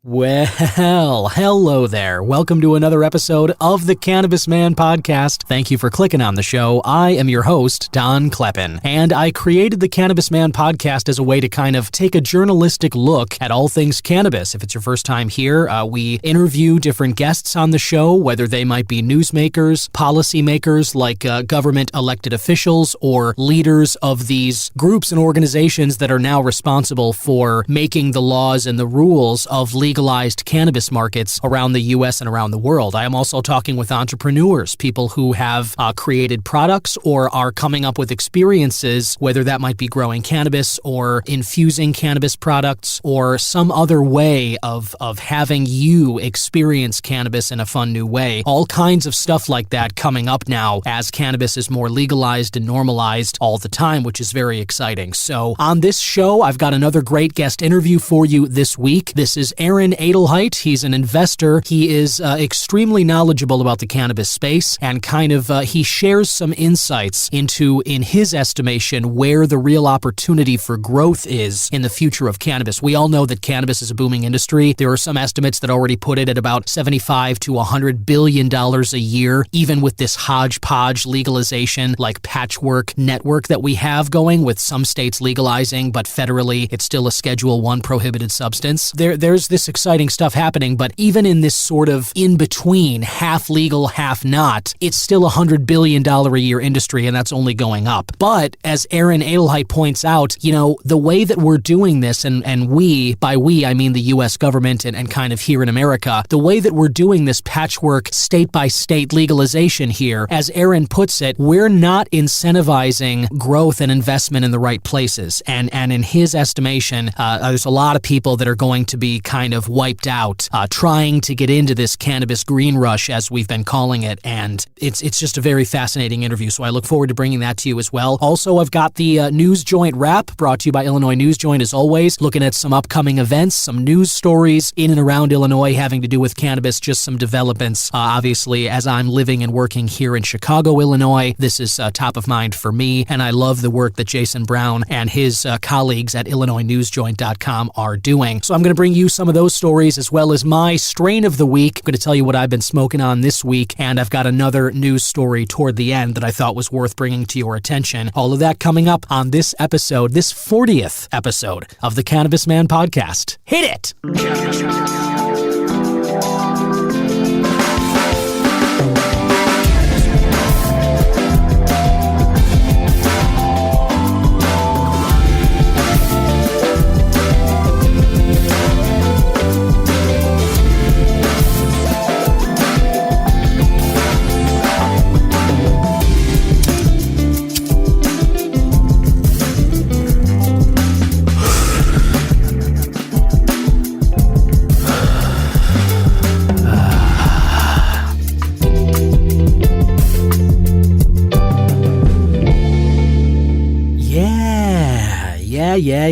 Well, hello there. Welcome to another episode of the Cannabis Man podcast. Thank you for clicking on the show. I am your host, Don Kleppen, and I created the Cannabis Man podcast as a way to kind of take a journalistic look at all things cannabis. If it's your first time here, we interview different guests on the show, whether they might be newsmakers, policymakers like government elected officials, or leaders of these groups and organizations that are now responsible for making the laws and the rules of legalized cannabis markets around the U.S. and around the world. I am also talking with entrepreneurs, people who have created products or are coming up with experiences, whether that might be growing cannabis or infusing cannabis products or some other way of having you experience cannabis in a fun new way. All kinds of stuff like that coming up now as cannabis is more legalized and normalized all the time, which is very exciting. So on this show, I've got another great guest interview for you this week. This is Aaron Edelheit. He's an investor. He is extremely knowledgeable about the cannabis space and he shares some insights into, in his estimation, where the real opportunity for growth is in the future of cannabis. We all know that cannabis is a booming industry. There are some estimates that already put it at about $75 to $100 billion a year, even with this hodgepodge legalization, like patchwork network that we have going with some states legalizing, but federally it's still a Schedule I prohibited substance. There's this exciting stuff happening, but even in this sort of in-between, half legal, half not, it's still $100 billion a year industry, and that's only going up. But as Aaron Edelheit points out, the way that we're doing this, and we, by we, I mean the U.S. government and kind of here in America, the way that we're doing this patchwork state-by-state legalization here, as Aaron puts it, we're not incentivizing growth and investment in the right places. And in his estimation, there's a lot of people that are going to be kind of wiped out trying to get into this cannabis green rush, as we've been calling it, and it's just a very fascinating interview, so I look forward to bringing that to you as well. Also, I've got the News Joint Wrap, brought to you by Illinois News Joint, as always, looking at some upcoming events, some news stories in and around Illinois having to do with cannabis, just some developments. Obviously, as I'm living and working here in Chicago, Illinois, this is top of mind for me, and I love the work that Jason Brown and his colleagues at IllinoisNewsJoint.com are doing. So I'm going to bring you some of those stories, as well as my strain of the week. I'm going to tell you what I've been smoking on this week, and I've got another news story toward the end that I thought was worth bringing to your attention. All of that coming up on this episode, this 40th episode of the Cannabis Man podcast. Hit it!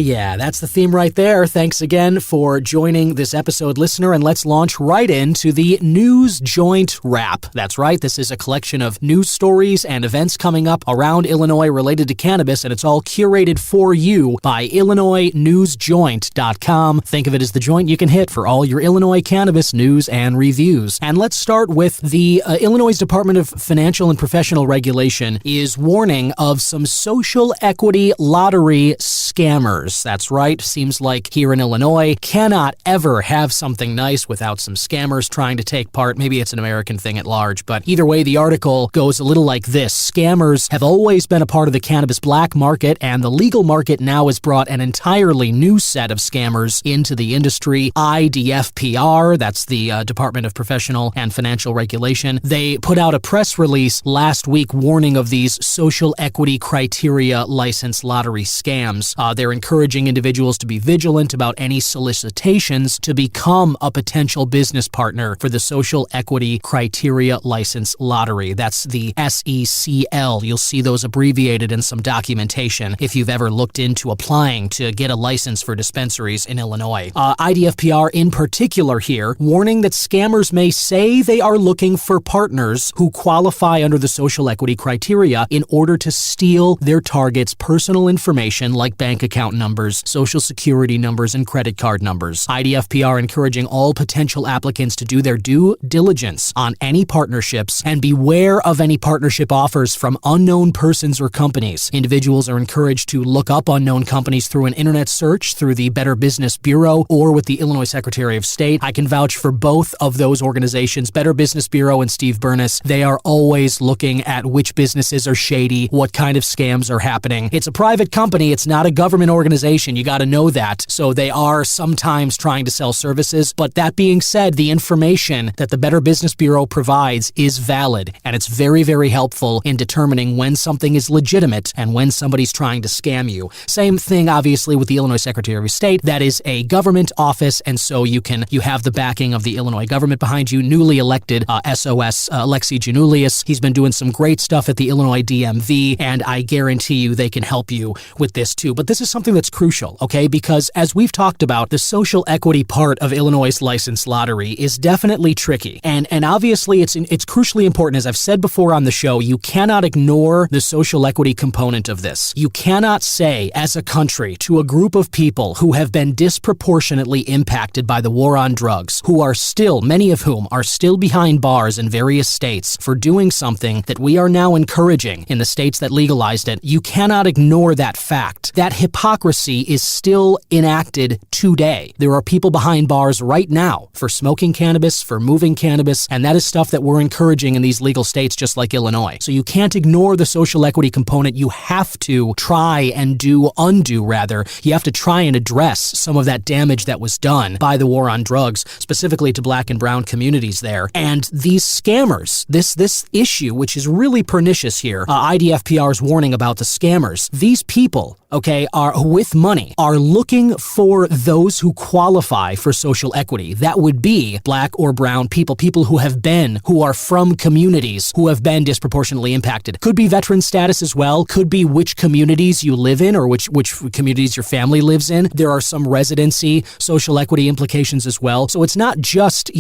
Yeah. That's the theme right there. Thanks again for joining this episode, listener, and let's launch right into the News Joint Wrap. That's right. This is a collection of news stories and events coming up around Illinois related to cannabis, and it's all curated for you by IllinoisNewsJoint.com. Think of it as the joint you can hit for all your Illinois cannabis news and reviews. And let's start with the Illinois Department of Financial and Professional Regulation is warning of some social equity lottery scammers. That's right. Seems like here in Illinois, cannot ever have something nice without some scammers trying to take part. Maybe it's an American thing at large, but either way, the article goes a little like this. Scammers have always been a part of the cannabis black market, and the legal market now has brought an entirely new set of scammers into the industry. IDFPR, that's the Department of Professional and Financial Regulation, they put out a press release last week warning of these social equity criteria license lottery scams. They're encouraging individuals to be vigilant about any solicitations to become a potential business partner for the Social Equity Criteria License Lottery. That's the SECL. You'll see those abbreviated in some documentation if you've ever looked into applying to get a license for dispensaries in Illinois. IDFPR in particular here, warning that scammers may say they are looking for partners who qualify under the social equity criteria in order to steal their targets' personal information like bank account numbers, social security numbers, and credit card numbers. IDFPR encouraging all potential applicants to do their due diligence on any partnerships and beware of any partnership offers from unknown persons or companies. Individuals are encouraged to look up unknown companies through an internet search, through the Better Business Bureau, or with the Illinois Secretary of State. I can vouch for both of those organizations, Better Business Bureau and Steve Burness. They are always looking at which businesses are shady, what kind of scams are happening. It's a private company. It's not a government organization. You got to know that. So they are sometimes trying to sell services. But that being said, the information that the Better Business Bureau provides is valid, and it's very, very helpful in determining when something is legitimate and when somebody's trying to scam you. Same thing, obviously, with the Illinois Secretary of State. That is a government office, and so you have the backing of the Illinois government behind you. Newly elected SOS Alexi Janulius. He's been doing some great stuff at the Illinois DMV, and I guarantee you they can help you with this too. But this is something that's crucial, okay? Because as we've talked about, the social equity part of Illinois' licensed lottery is definitely tricky. And obviously it's crucially important. As I've said before on the show, you cannot ignore the social equity component of this. You cannot say as a country to a group of people who have been disproportionately impacted by the war on drugs, who are still, many of whom are still behind bars in various states for doing something that we are now encouraging in the states that legalized it. You cannot ignore that fact. That hypocrisy is still enacted today. There are people behind bars right now for smoking cannabis, for moving cannabis, and that is stuff that we're encouraging in these legal states just like Illinois. So you can't ignore the social equity component. You have to try and you have to try and address some of that damage that was done by the war on drugs, specifically to black and brown communities there. And these scammers, this issue, which is really pernicious here, IDFPR's warning about the scammers. These people, okay, are with money, are looking for those who qualify for social equity. That would be black or brown people who are from communities who have been disproportionately impacted. Could be veteran status as well. Could be which communities you live in or which communities your family lives in. There are some residency social equity implications as well. So it's not just,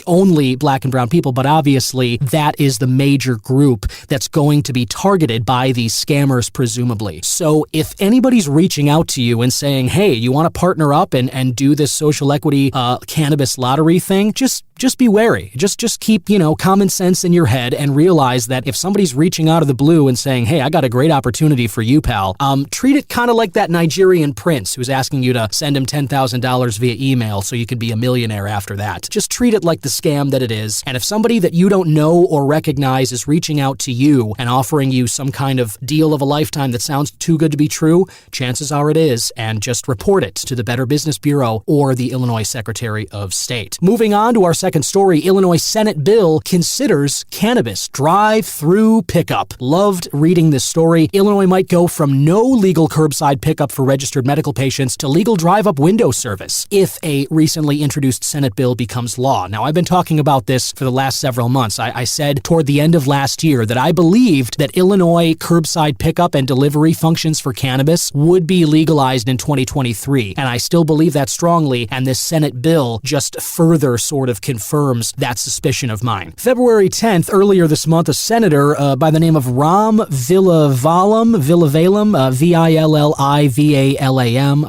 only black and brown people, but obviously that is the major group that's going to be targeted by these scammers, presumably. So if anybody's reaching out to you and saying, hey, you want to partner up and do this social equity cannabis lottery thing, just be wary. Just keep, common sense in your head and realize that if somebody's reaching out of the blue and saying, hey, I got a great opportunity for you, pal, treat it kind of like that Nigerian prince who's asking you to send him $10,000 via email so you could be a millionaire after that. Just treat it like the scam that it is. And if somebody that you don't know or recognize is reaching out to you and offering you some kind of deal of a lifetime that sounds too good to be true, chances are it is, and just report it to the Better Business Bureau or the Illinois Secretary of State. Moving on to our second story, Illinois Senate bill considers cannabis drive-through pickup. Loved reading this story. Illinois might go from no legal curbside pickup for registered medical patients to legal drive-up window service if a recently introduced Senate bill becomes law. Now, I've been talking about this for the last several months. I said toward the end of last year that I believed that Illinois curbside pickup and delivery functions for cannabis would be legalized in 2023, and I still believe that strongly, and this Senate bill just further sort of confirms that suspicion of mine. February 10th, earlier this month, a senator by the name of Ram Villavalam, Villivalam,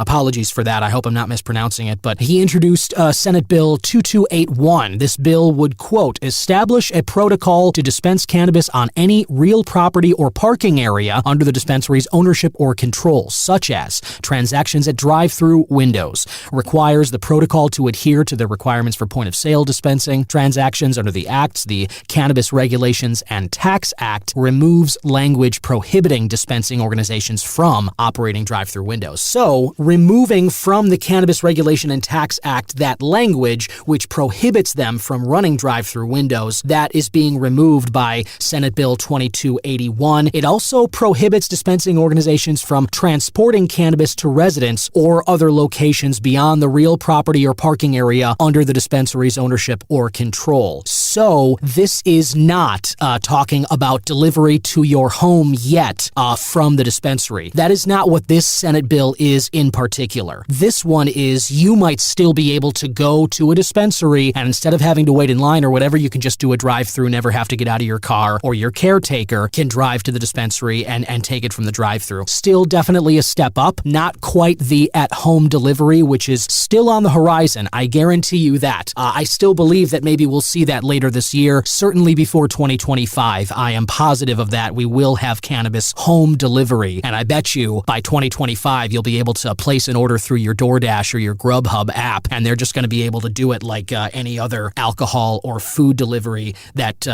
apologies for that, I hope I'm not mispronouncing it, but he introduced Senate Bill 2281. This bill would, quote, establish a protocol to dispense cannabis on any real property or parking area under the dispensary's ownership or control, such as transactions at drive-through windows, requires the protocol to adhere to the requirements for point-of-sale dispensing, transactions under the Acts, the Cannabis Regulations and Tax Act, removes language prohibiting dispensing organizations from operating drive-through windows. So, removing from the Cannabis Regulation and Tax Act that language which prohibits them from running drive-through windows, that is being removed by Senate Bill 2281. It also prohibits dispensing organizations from transporting cannabis to residents or other locations beyond the real property or parking area under the dispensary's ownership ownership or control. So this is not talking about delivery to your home yet from the dispensary. That is not what this Senate bill is in particular. This one is you might still be able to go to a dispensary, and instead of having to wait in line or whatever, you can just do a drive-through, never have to get out of your car, or your caretaker can drive to the dispensary and take it from the drive-through. Still definitely a step up, not quite the at-home delivery, which is still on the horizon. I guarantee you that. I still believe that maybe we'll see that later this year, certainly before 2025. I am positive of that. We will have cannabis home delivery, and I bet you by 2025 you'll be able to place an order through your DoorDash or your Grubhub app, and they're just going to be able to do it like any other alcohol or food delivery that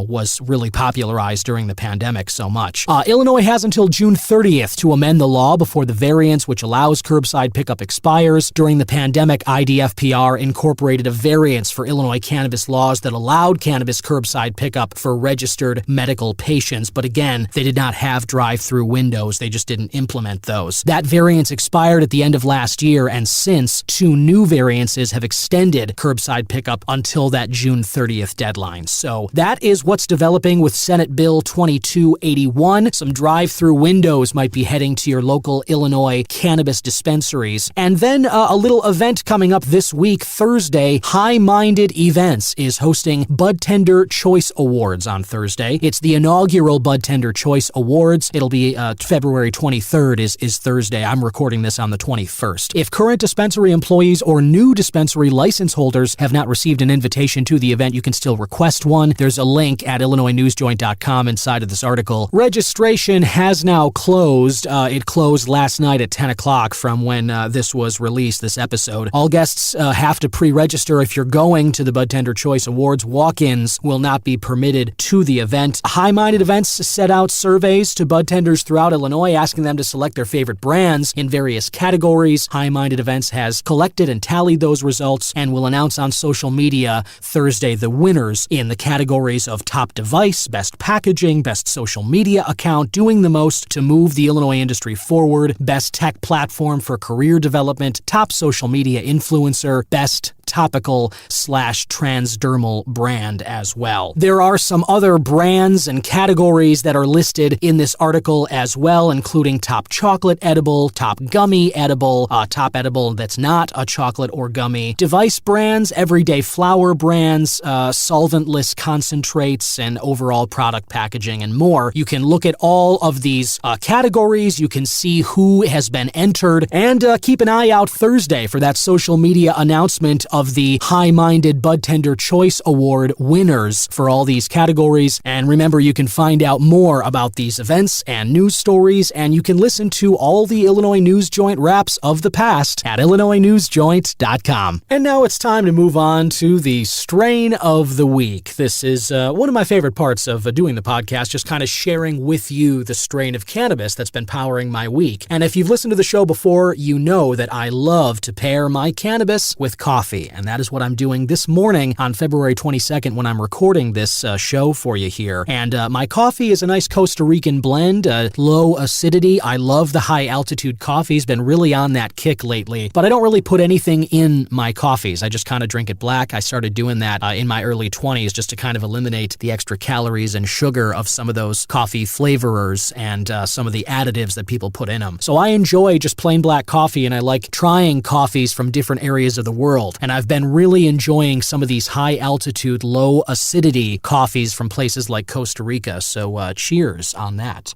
was really popularized during the pandemic so much. Illinois has until June 30th to amend the law before the variance which allows curbside pickup expires. During the pandemic, IDFPR incorporated a variance for Illinois cannabis laws that allowed cannabis curbside pickup for registered medical patients, but again, they did not have drive-through windows. They just didn't implement those. That variance expired at the end of last year, and since, 2 new variances have extended curbside pickup until that June 30th deadline. So that is what's developing with Senate Bill 2281. Some drive-through windows might be heading to your local Illinois cannabis dispensaries. And then a little event coming up this week, Thursday. High Minded Events is hosting Budtender Choice Awards on Thursday. It's the inaugural Budtender Choice Awards. It'll be February 23rd is Thursday. I'm recording this on the 21st. If current dispensary employees or new dispensary license holders have not received an invitation to the event, you can still request one. There's a link at IllinoisNewsJoint.com inside of this article. Registration has now closed. It closed last night at 10 o'clock from when this was released, this episode. All guests have to pre-register if you're going to the Budtender Choice Awards. Walk-ins will not be permitted to the event. High-Minded Events set out surveys to budtenders throughout Illinois, asking them to select their favorite brands in various categories. High-Minded Events has collected and tallied those results and will announce on social media Thursday the winners in the categories of top device, best packaging, best social media account, doing the most to move the Illinois industry forward, best tech platform for career development, top social media influencer, best topical/transdermal brand as well. There are some other brands and categories that are listed in this article as well, including top chocolate edible, top gummy edible, top edible that's not a chocolate or gummy, device brands, everyday flower brands, solventless concentrates, and overall product packaging and more. You can look at all of these categories. You can see who has been entered, and keep an eye out Thursday for that social media announcement of the High-Minded Budtender Choice Award winners for all these categories. And remember, you can find out more about these events and news stories, and you can listen to all the Illinois News Joint wraps of the past at IllinoisNewsJoint.com. And now it's time to move on to the strain of the week. This is one of my favorite parts of doing the podcast, just kind of sharing with you the strain of cannabis that's been powering my week. And if you've listened to the show before, you know that I love to pair my cannabis with coffee. And that is what I'm doing this morning on February 22nd when I'm recording this show for you here. And my coffee is a nice Costa Rican blend, low acidity. I love the high altitude coffees, been really on that kick lately. But I don't really put anything in my coffees. I just kind of drink it black. I started doing that in my early 20s just to kind of eliminate the extra calories and sugar of some of those coffee flavorers and some of the additives that people put in them. So I enjoy just plain black coffee, and I like trying coffees from different areas of the world. And I've been really enjoying some of these high-altitude, low-acidity coffees from places like Costa Rica, so cheers on that.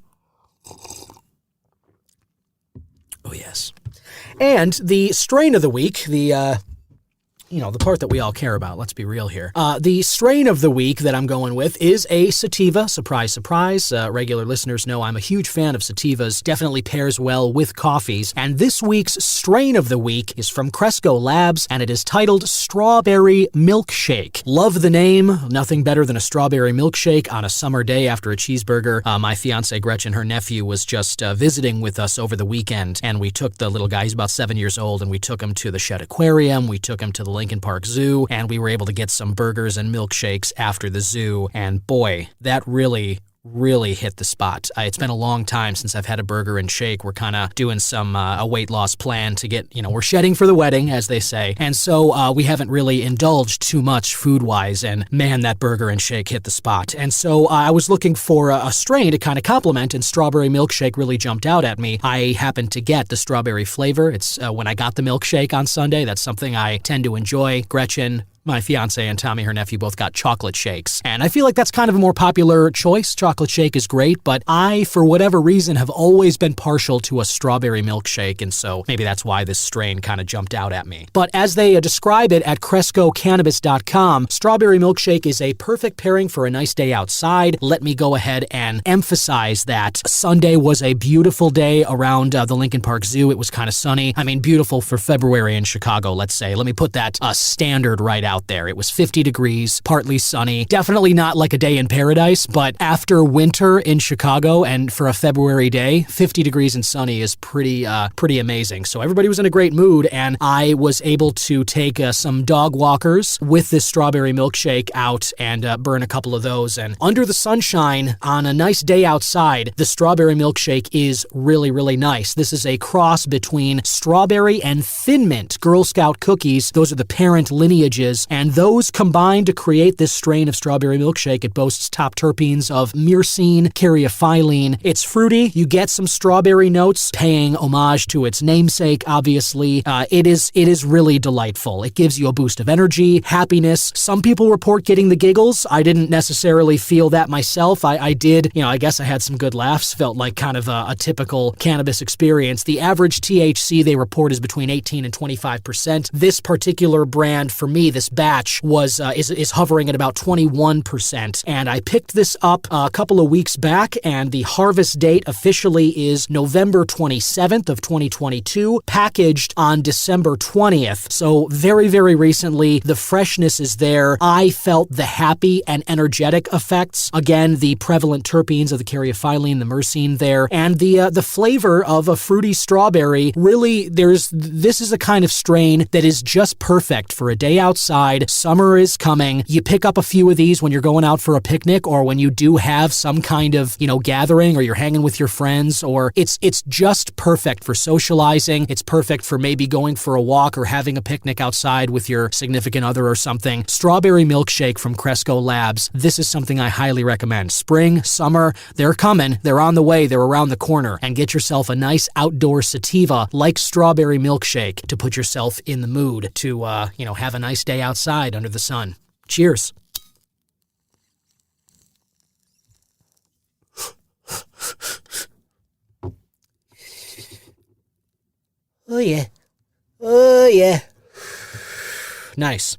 Oh, yes. And the strain of the week, the part that we all care about. Let's be real here. The strain of the week that I'm going with is a sativa. Surprise, surprise. Regular listeners know I'm a huge fan of sativas. Definitely pairs well with coffees. And this week's strain of the week is from Cresco Labs, and it is titled Strawberry Milkshake. Love the name. Nothing better than a strawberry milkshake on a summer day after a cheeseburger. My fiance Gretchen, her nephew, was just visiting with us over the weekend, and we took the little guy, he's about 7 years old, and we took him to the Shed Aquarium. We took him to the Lincoln Park Zoo, and we were able to get some burgers and milkshakes after the zoo, and boy, that really really hit the spot. It's been a long time since I've had a burger and shake. We're kind of doing a weight loss plan to get, we're shedding for the wedding, as they say. And so we haven't really indulged too much food-wise, and man, that burger and shake hit the spot. And so I was looking for a strain to kind of complement, and strawberry milkshake really jumped out at me. I happened to get the strawberry flavor. It's when I got the milkshake on Sunday, that's something I tend to enjoy. Gretchen, my fiance, and Tommy, her nephew, both got chocolate shakes. And I feel like that's kind of a more popular choice. Chocolate shake is great, but I, for whatever reason, have always been partial to a strawberry milkshake, and so maybe that's why this strain kind of jumped out at me. But as they describe it at CrescoCannabis.com, strawberry milkshake is a perfect pairing for a nice day outside. Let me go ahead and emphasize that Sunday was a beautiful day around the Lincoln Park Zoo. It was kind of sunny. I mean, beautiful for February in Chicago, let's say. Let me put that standard right out there. It was 50 degrees, partly sunny. Definitely not like a day in paradise, but after winter in Chicago and for a February day, 50 degrees and sunny is pretty amazing. So everybody was in a great mood, and I was able to take some dog walkers with this strawberry milkshake out and burn a couple of those. And under the sunshine on a nice day outside, the strawberry milkshake is really, really nice. This is a cross between strawberry and Thin Mint Girl Scout cookies. Those are the parent lineages, and those combine to create this strain of strawberry milkshake. It boasts top terpenes of myrcene, caryophyllene. It's fruity. You get some strawberry notes, paying homage to its namesake, obviously. It is really delightful. It gives you a boost of energy, happiness. Some people report getting the giggles. I didn't necessarily feel that myself. I did, I guess I had some good laughs. Felt like kind of a typical cannabis experience. The average THC they report is between 18 and 25%. This particular brand, for me, this batch is hovering at about 21%. And I picked this up a couple of weeks back, and the harvest date officially is November 27th of 2022, packaged on December 20th. So very, very recently, the freshness is there. I felt the happy and energetic effects. Again, the prevalent terpenes of the caryophyllene, the myrcene there, and the flavor of a fruity strawberry. Really, this is a kind of strain that is just perfect for a day outside. Summer is coming. You pick up a few of these when you're going out for a picnic, or when you do have some kind of, gathering, or you're hanging with your friends, or it's just perfect for socializing. It's perfect for maybe going for a walk or having a picnic outside with your significant other or something. Strawberry milkshake from Cresco Labs. This is something I highly recommend. Spring, summer, they're coming. They're on the way. They're around the corner. And get yourself a nice outdoor sativa like strawberry milkshake to put yourself in the mood to, have a nice day outside under the sun. Cheers. Oh yeah. Oh yeah. Nice.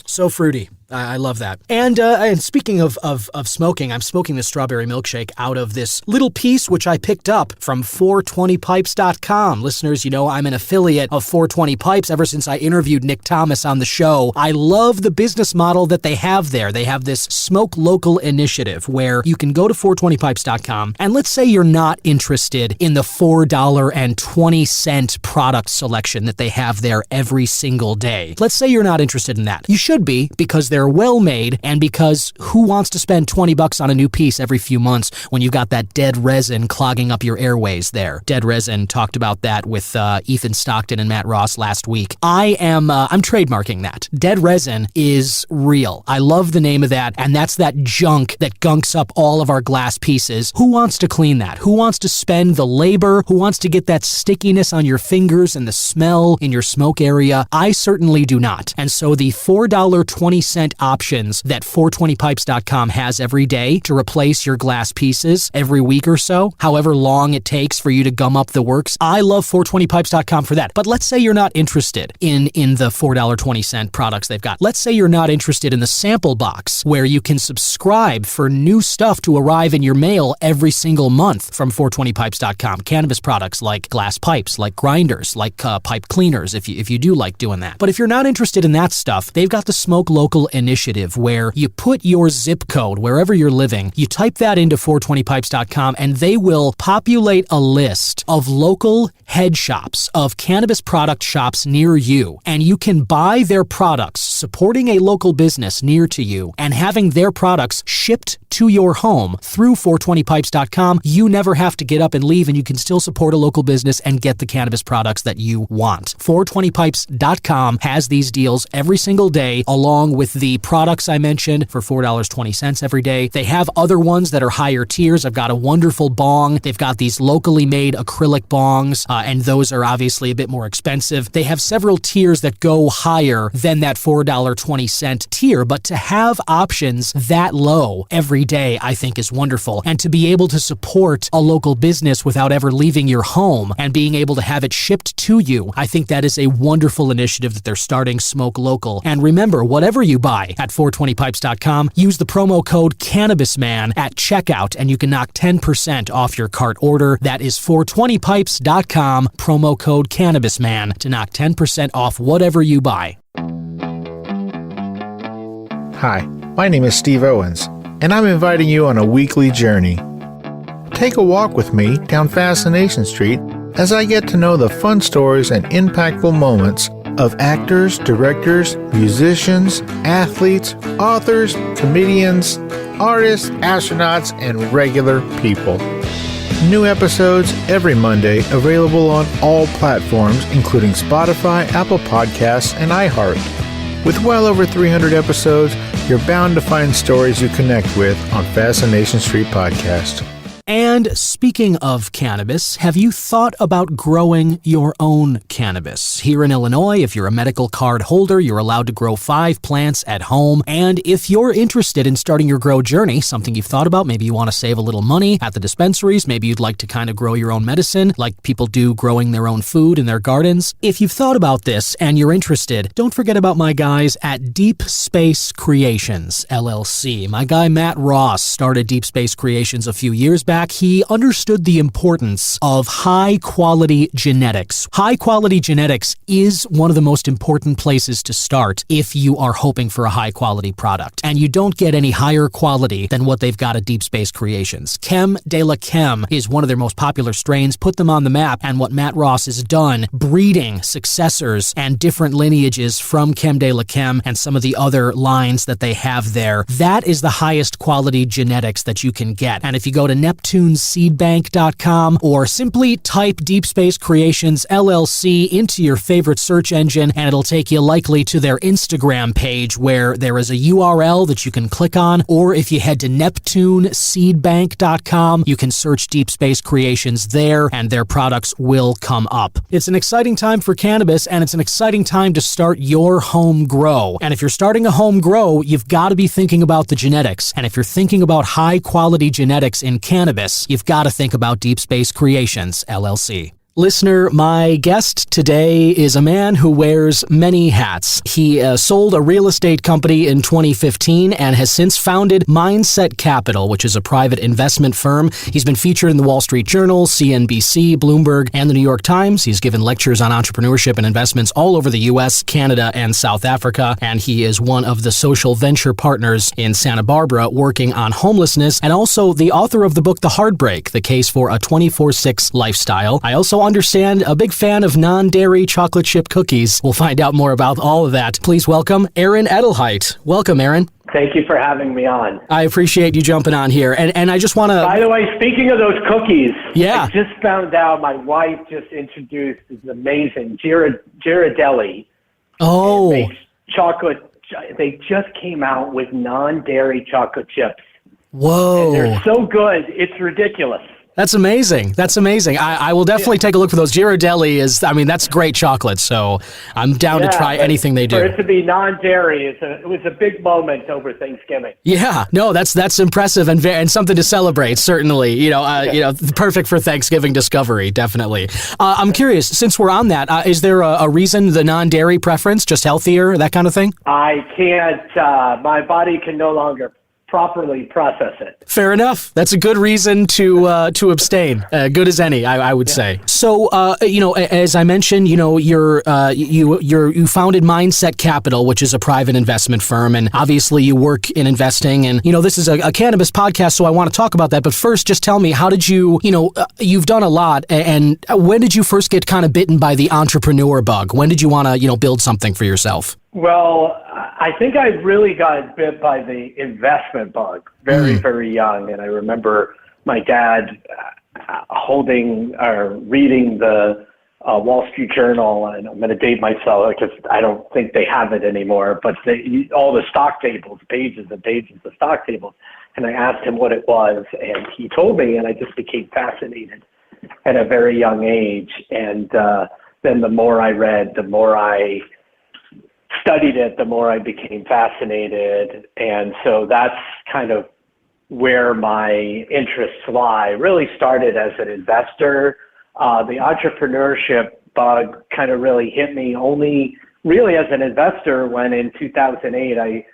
So fruity. I love that. And speaking of smoking, I'm smoking the strawberry milkshake out of this little piece, which I picked up from 420pipes.com. Listeners, I'm an affiliate of 420 Pipes ever since I interviewed Nick Thomas on the show. I love the business model that they have there. They have this Smoke Local initiative where you can go to 420pipes.com, and let's say you're not interested in the $4.20 product selection that they have there every single day. Let's say you're not interested in that. You should be, because they're well made, and because who wants to spend $20 on a new piece every few months when you've got that dead resin clogging up your airways there? Dead resin, talked about that with Ethan Stockton and Matt Ross last week. I'm trademarking that. Dead resin is real. I love the name of that, and that's that junk that gunks up all of our glass pieces. Who wants to clean that? Who wants to spend the labor? Who wants to get that stickiness on your fingers and the smell in your smoke area? I certainly do not. And so the $4.20 options that 420pipes.com has every day to replace your glass pieces every week or so, however long it takes for you to gum up the works. I love 420pipes.com for that. But let's say you're not interested in the $4.20 products they've got. Let's say you're not interested in the sample box where you can subscribe for new stuff to arrive in your mail every single month from 420pipes.com. Cannabis products like glass pipes, like grinders, like pipe cleaners, if you do like doing that. But if you're not interested in that stuff, they've got the Smoke Local initiative where you put your zip code wherever you're living, you type that into 420pipes.com, and they will populate a list of local head shops of cannabis product shops near you. And you can buy their products, supporting a local business near to you, and having their products shipped to your home through 420pipes.com. You never have to get up and leave, and you can still support a local business and get the cannabis products that you want. 420pipes.com has these deals every single day, along with the products I mentioned for $4.20 every day. They have other ones that are higher tiers. I've got a wonderful bong. They've got these locally made acrylic bongs, and those are obviously a bit more expensive. They have several tiers that go higher than that $4.20 tier, but to have options that low every day, I think is wonderful. And to be able to support a local business without ever leaving your home and being able to have it shipped to you, I think that is a wonderful initiative that they're starting, Smoke Local. And remember, whatever you buy at 420pipes.com, use the promo code CannabisMan at checkout, and you can knock 10% off your cart order. That is 420pipes.com, promo code CannabisMan to knock 10% off whatever you buy. Hi, my name is Steve Owens, and I'm inviting you on a weekly journey. Take a walk with me down Fascination Street as I get to know the fun stories and impactful moments of actors, directors, musicians, athletes, authors, comedians, artists, astronauts, and regular people. New episodes every Monday, available on all platforms, including Spotify, Apple Podcasts, and iHeart. With well over 300 episodes, you're bound to find stories you connect with on Fascination Street Podcast. And speaking of cannabis, have you thought about growing your own cannabis? Here in Illinois, if you're a medical card holder, you're allowed to grow 5 plants at home. And if you're interested in starting your grow journey, something you've thought about, maybe you want to save a little money at the dispensaries, maybe you'd like to kind of grow your own medicine like people do growing their own food in their gardens. If you've thought about this and you're interested, don't forget about my guys at Deep Space Creations, LLC. My guy Matt Ross started Deep Space Creations a few years back. He understood the importance of high-quality genetics. High-quality genetics is one of the most important places to start if you are hoping for a high-quality product. And you don't get any higher quality than what they've got at Deep Space Creations. Chem de la Chem is one of their most popular strains. Put them on the map, and what Matt Ross has done, breeding successors and different lineages from Chem de la Chem and some of the other lines that they have there, that is the highest quality genetics that you can get. And if you go to NeptuneSeedBank.com or simply type Deep Space Creations LLC into your favorite search engine, and it'll take you likely to their Instagram page where there is a URL that you can click on. Or if you head to NeptuneSeedBank.com, you can search Deep Space Creations there and their products will come up. It's an exciting time for cannabis, and it's an exciting time to start your home grow. And if you're starting a home grow, you've got to be thinking about the genetics. And if you're thinking about high quality genetics in cannabis, you've got to think about Deep Space Creations, LLC. Listener, my guest today is a man who wears many hats. He sold a real estate company in 2015 and has since founded Mindset Capital, which is a private investment firm. He's been featured in the Wall Street Journal, CNBC, Bloomberg, and the New York Times. He's given lectures on entrepreneurship and investments all over the U.S., Canada, and South Africa, and he is one of the social venture partners in Santa Barbara working on homelessness, and also the author of the book The Heartbreak, The Case for a 24/6 Lifestyle. I also understand a big fan of non-dairy chocolate chip cookies. We'll find out more about all of that. Please welcome Aaron Edelheit. Welcome, Aaron. Thank you for having me on. I appreciate you jumping on here. And I just want to... By the way, speaking of those cookies, yeah. I just found out my wife just introduced this amazing Ghirardelli. Oh. Chocolate. They just came out with non-dairy chocolate chips. Whoa. And they're so good, it's ridiculous. That's amazing. That's amazing. I will definitely take a look for those. Ghirardelli is, I mean, that's great chocolate, so I'm down to try anything they do. For it to be non-dairy, it was a big moment over Thanksgiving. Yeah, no, that's impressive and something to celebrate, certainly. You know, perfect for Thanksgiving discovery, definitely. I'm curious, since we're on that, is there a reason the non-dairy preference, just healthier, that kind of thing? I can't, my body can no longer properly process it. Fair enough. That's a good reason to abstain. Good as any, I would say. So, as I mentioned, you founded Mindset Capital, which is a private investment firm, and obviously you work in investing. And this is a cannabis podcast, so I want to talk about that. But first, just tell me, how did you? You've done a lot, and when did you first get kind of bitten by the entrepreneur bug? When did you want to build something for yourself? Well, I think I really got bit by the investment bug very, very young. And I remember my dad reading the Wall Street Journal, and I'm going to date myself because I don't think they have it anymore, but all the stock tables, pages and pages of stock tables. And I asked him what it was, and he told me, and I just became fascinated at a very young age. And then the more I read, the more I studied it, the more I became fascinated. And so that's kind of where my interests lie. Really started as an investor. The entrepreneurship bug kind of really hit me only really as an investor when in 2008 I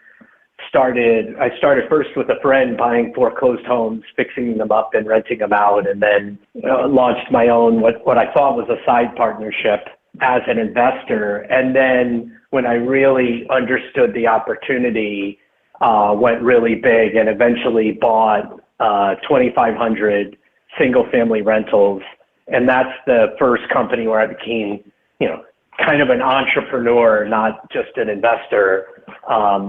started first with a friend buying foreclosed homes, fixing them up and renting them out, and then launched my own, what I thought was a side partnership as an investor. And then when I really understood the opportunity, went really big and eventually bought 2,500 single family rentals. And that's the first company where I became, kind of an entrepreneur, not just an investor,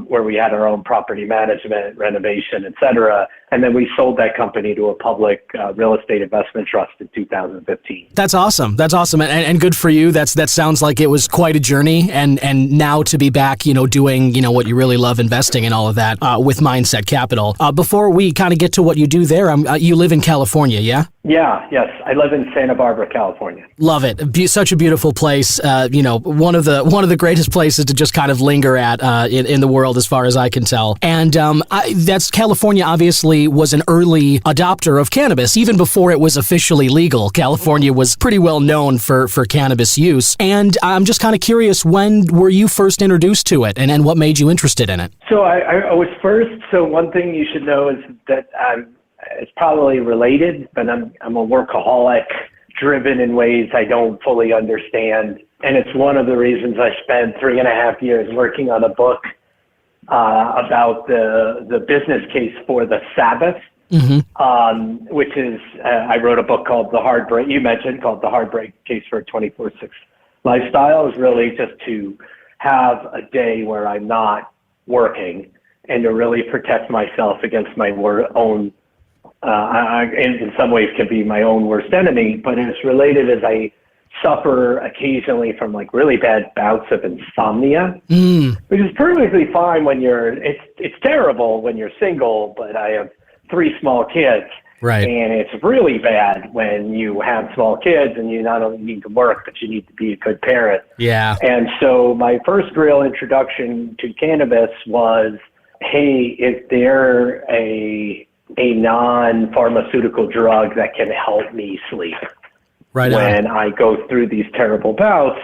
where we had our own property management, renovation, et cetera. And then we sold that company to a public real estate investment trust in 2015. That's awesome. That's awesome. And good for you. That sounds like it was quite a journey. And now to be back, doing, what you really love, investing and all of that with Mindset Capital. Before we kind of get to what you do there, you live in California, yeah? Yeah, yes. I live in Santa Barbara, California. Love it. Such a beautiful place. One of the greatest places to just kind of linger at in the world, as far as I can tell. And that's California. Obviously, was an early adopter of cannabis, even before it was officially legal. California was pretty well known for cannabis use. And I'm just kind of curious, when were you first introduced to it, and what made you interested in it? So I was first. So one thing you should know is that it's probably related, but I'm a workaholic, driven in ways I don't fully understand. And it's one of the reasons I spent 3.5 years working on a book about the business case for the Sabbath, which is, I wrote a book called The Heartbreak, you mentioned, called The Heartbreak Case for a 24/6 Lifestyle. Is really just to have a day where I'm not working and to really protect myself against my own, in some ways can be my own worst enemy, but it's related as I suffer occasionally from like really bad bouts of insomnia, which is perfectly fine when it's terrible when you're single, but I have 3 small kids. Right. And it's really bad when you have small kids and you not only need to work, but you need to be a good parent. Yeah. And so my first real introduction to cannabis was, hey, is there a non-pharmaceutical drug that can help me sleep when I go through these terrible bouts?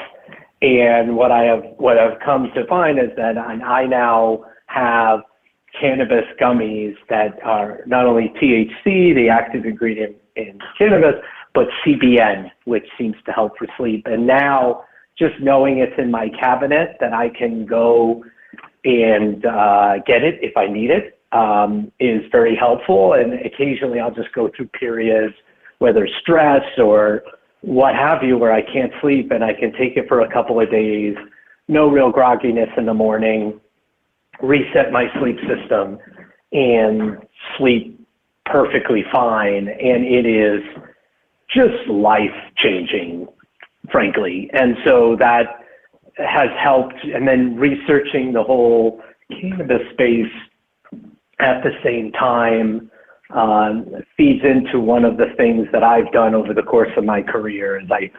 And what I've come to find is that I now have cannabis gummies that are not only THC, the active ingredient in cannabis, but CBN, which seems to help for sleep. And now just knowing it's in my cabinet that I can go and get it if I need it is very helpful. And occasionally I'll just go through periods, whether stress or what have you, where I can't sleep, and I can take it for a couple of days, no real grogginess in the morning, reset my sleep system, and sleep perfectly fine. And it is just life-changing, frankly. And so that has helped. And then researching the whole cannabis space at the same time feeds into one of the things that I've done over the course of my career. Is I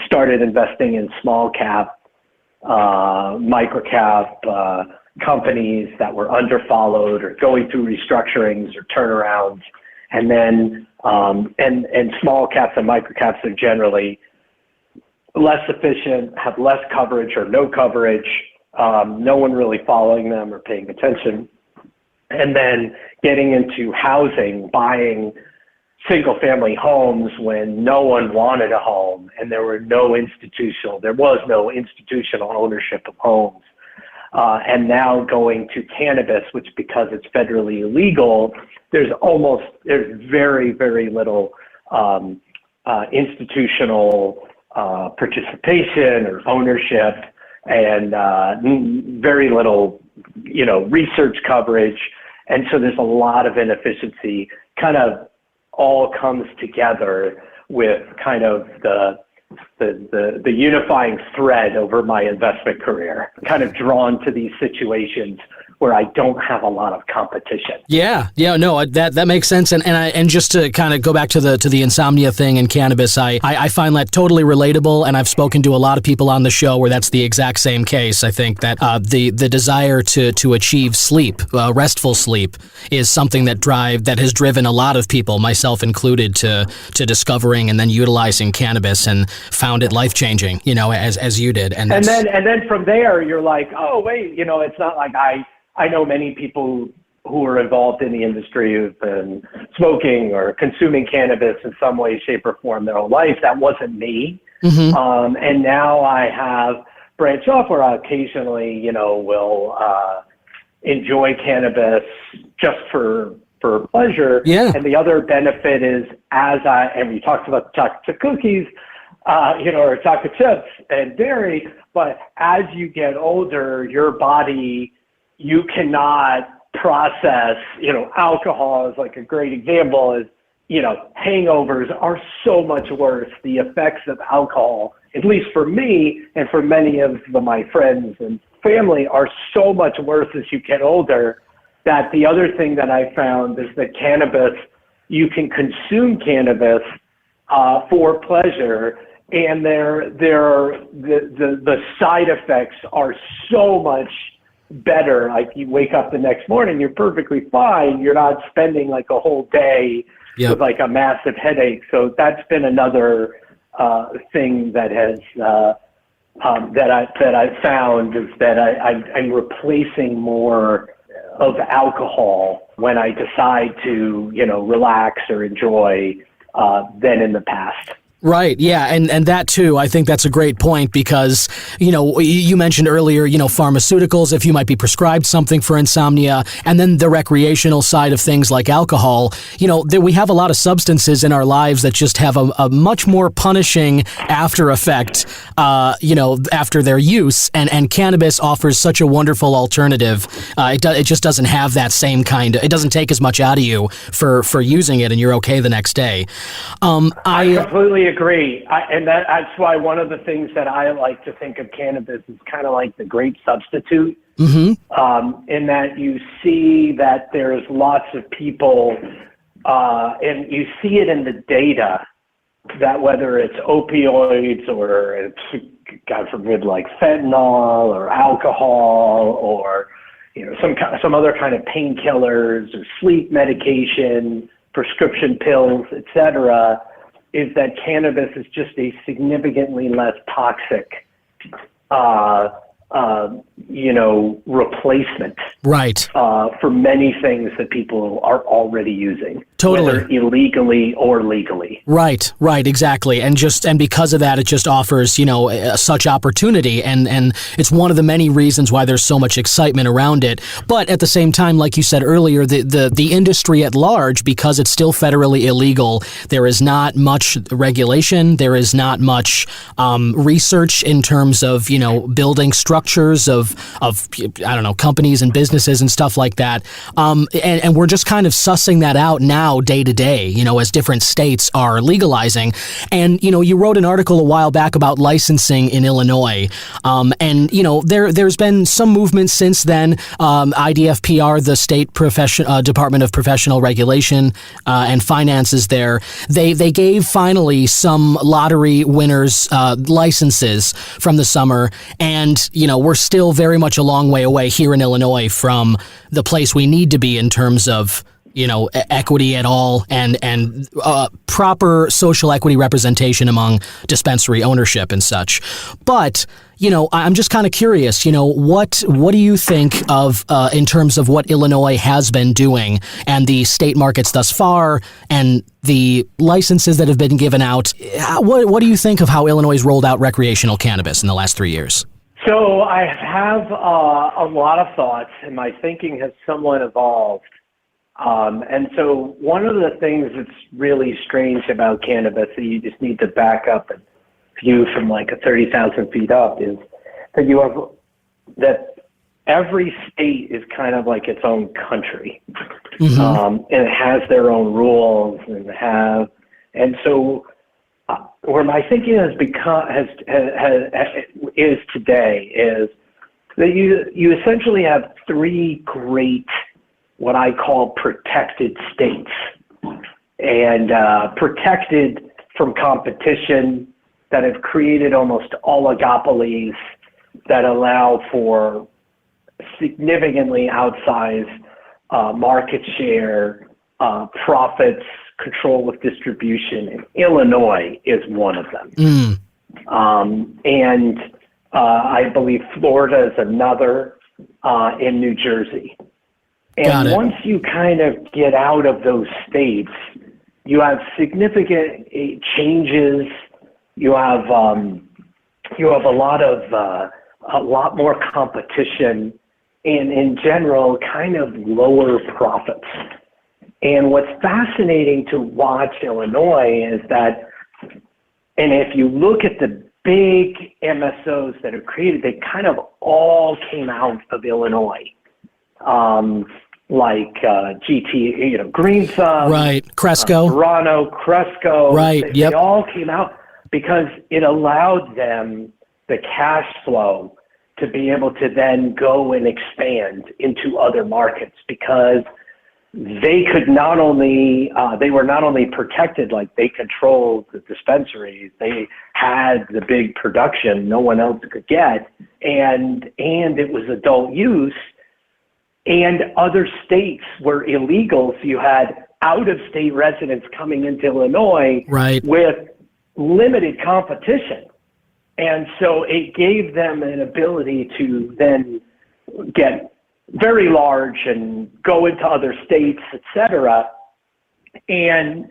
started investing in small cap, micro cap companies that were underfollowed or going through restructurings or turnarounds. And then and small caps and micro caps are generally less efficient, have less coverage or no coverage, no one really following them or paying attention. and then getting into housing, buying single-family homes when no one wanted a home, and there was no institutional ownership of homes. And now going to cannabis, which because it's federally illegal, there's very, very little institutional participation or ownership, and very little, research coverage. And so there's a lot of inefficiency. Kind of all comes together with kind of the unifying thread over my investment career, kind of drawn to these situations where I don't have a lot of competition. Yeah, no, that makes sense. And just to kind of go back to the insomnia thing in cannabis, I find that totally relatable, and I've spoken to a lot of people on the show where that's the exact same case. I think that the desire to achieve sleep, restful sleep, is something that has driven a lot of people, myself included, to discovering and then utilizing cannabis, and found it life-changing, as you did. And then from there, you're like, oh, wait, it's not like I know many people who are involved in the industry who've been smoking or consuming cannabis in some way, shape, or form their whole life. That wasn't me. Mm-hmm. And now I have branched off where I occasionally, will enjoy cannabis just for pleasure. Yeah. And the other benefit is and we talked about chocolate chip cookies, or chocolate chips and dairy, but as you get older, your body, you cannot process, alcohol is like a great example is, hangovers are so much worse. The effects of alcohol, at least for me and for many of my friends and family, are so much worse as you get older, that the other thing that I found is that cannabis, you can consume cannabis for pleasure, and the side effects are so much better. Like you wake up the next morning, you're perfectly fine. You're not spending like a whole day with like a massive headache. So that's been another thing that has that I found is that I'm replacing more of alcohol when I decide to relax or enjoy than in the past. Right. Yeah. And that too, I think that's a great point because, you mentioned earlier, pharmaceuticals, if you might be prescribed something for insomnia, and then the recreational side of things like alcohol, we have a lot of substances in our lives that just have a much more punishing after effect, after their use. And cannabis offers such a wonderful alternative. It just doesn't have that same it doesn't take as much out of you for using it, and you're okay the next day. I completely agree. That's why one of the things that I like to think of cannabis is kind of like the great substitute, mm-hmm. In that you see that there's lots of people, and you see it in the data, that whether it's opioids or it's, God forbid, like fentanyl or alcohol or some other kind of painkillers or sleep medication, prescription pills, etc., is that cannabis is just a significantly less toxic, replacement. Right. For many things that people are already using. Totally. Whether illegally or legally. Right, exactly. And because of that, it just offers, such opportunity. And it's one of the many reasons why there's so much excitement around it. But at the same time, like you said earlier, the industry at large, because it's still federally illegal, there is not much regulation. There is not much research in terms of, building structures of companies and businesses and stuff like that. And we're just kind of sussing that out now day to day, as different states are legalizing. And, you wrote an article a while back about licensing in Illinois. And, there's been some movement since then. IDFPR, the state Department of Professional Regulation and Finances there, they gave finally some lottery winners licenses from the summer. And, we're still very much a long way away here in Illinois from the place we need to be in terms of equity at all and proper social equity representation among dispensary ownership and such. But I'm just kind of curious, what do you think of in terms of what Illinois has been doing and the state markets thus far and the licenses that have been given out? What do you think of how Illinois has rolled out recreational cannabis in the last 3 years? So I have a lot of thoughts, and my thinking has somewhat evolved. And so one of the things that's really strange about cannabis that you just need to back up and view from like a 30,000 feet up is that every state is kind of like its own country. And it has their own rules and so where my thinking is today is that you essentially have three great, what I call protected states, and protected from competition, that have created almost oligopolies that allow for significantly outsized market share, profits, control of distribution, and Illinois is one of them. And I believe Florida is another, in New Jersey. And once you kind of get out of those states, you have significant changes. You have a lot more competition, and in general, kind of lower profits. And what's fascinating to watch Illinois is that, and if you look at the big MSOs that are created, they kind of all came out of Illinois. Like GT, Green Thumb, right, Cresco, Verano, Cresco, right, they all came out because it allowed them the cash flow to be able to then go and expand into other markets, because they could not only, they were not only protected, like they controlled the dispensaries, they had the big production no one else could get, and it was adult use, and other states were illegal, so you had out-of-state residents coming into Illinois with limited competition. And so it gave them an ability to then get very large and go into other states, et cetera. And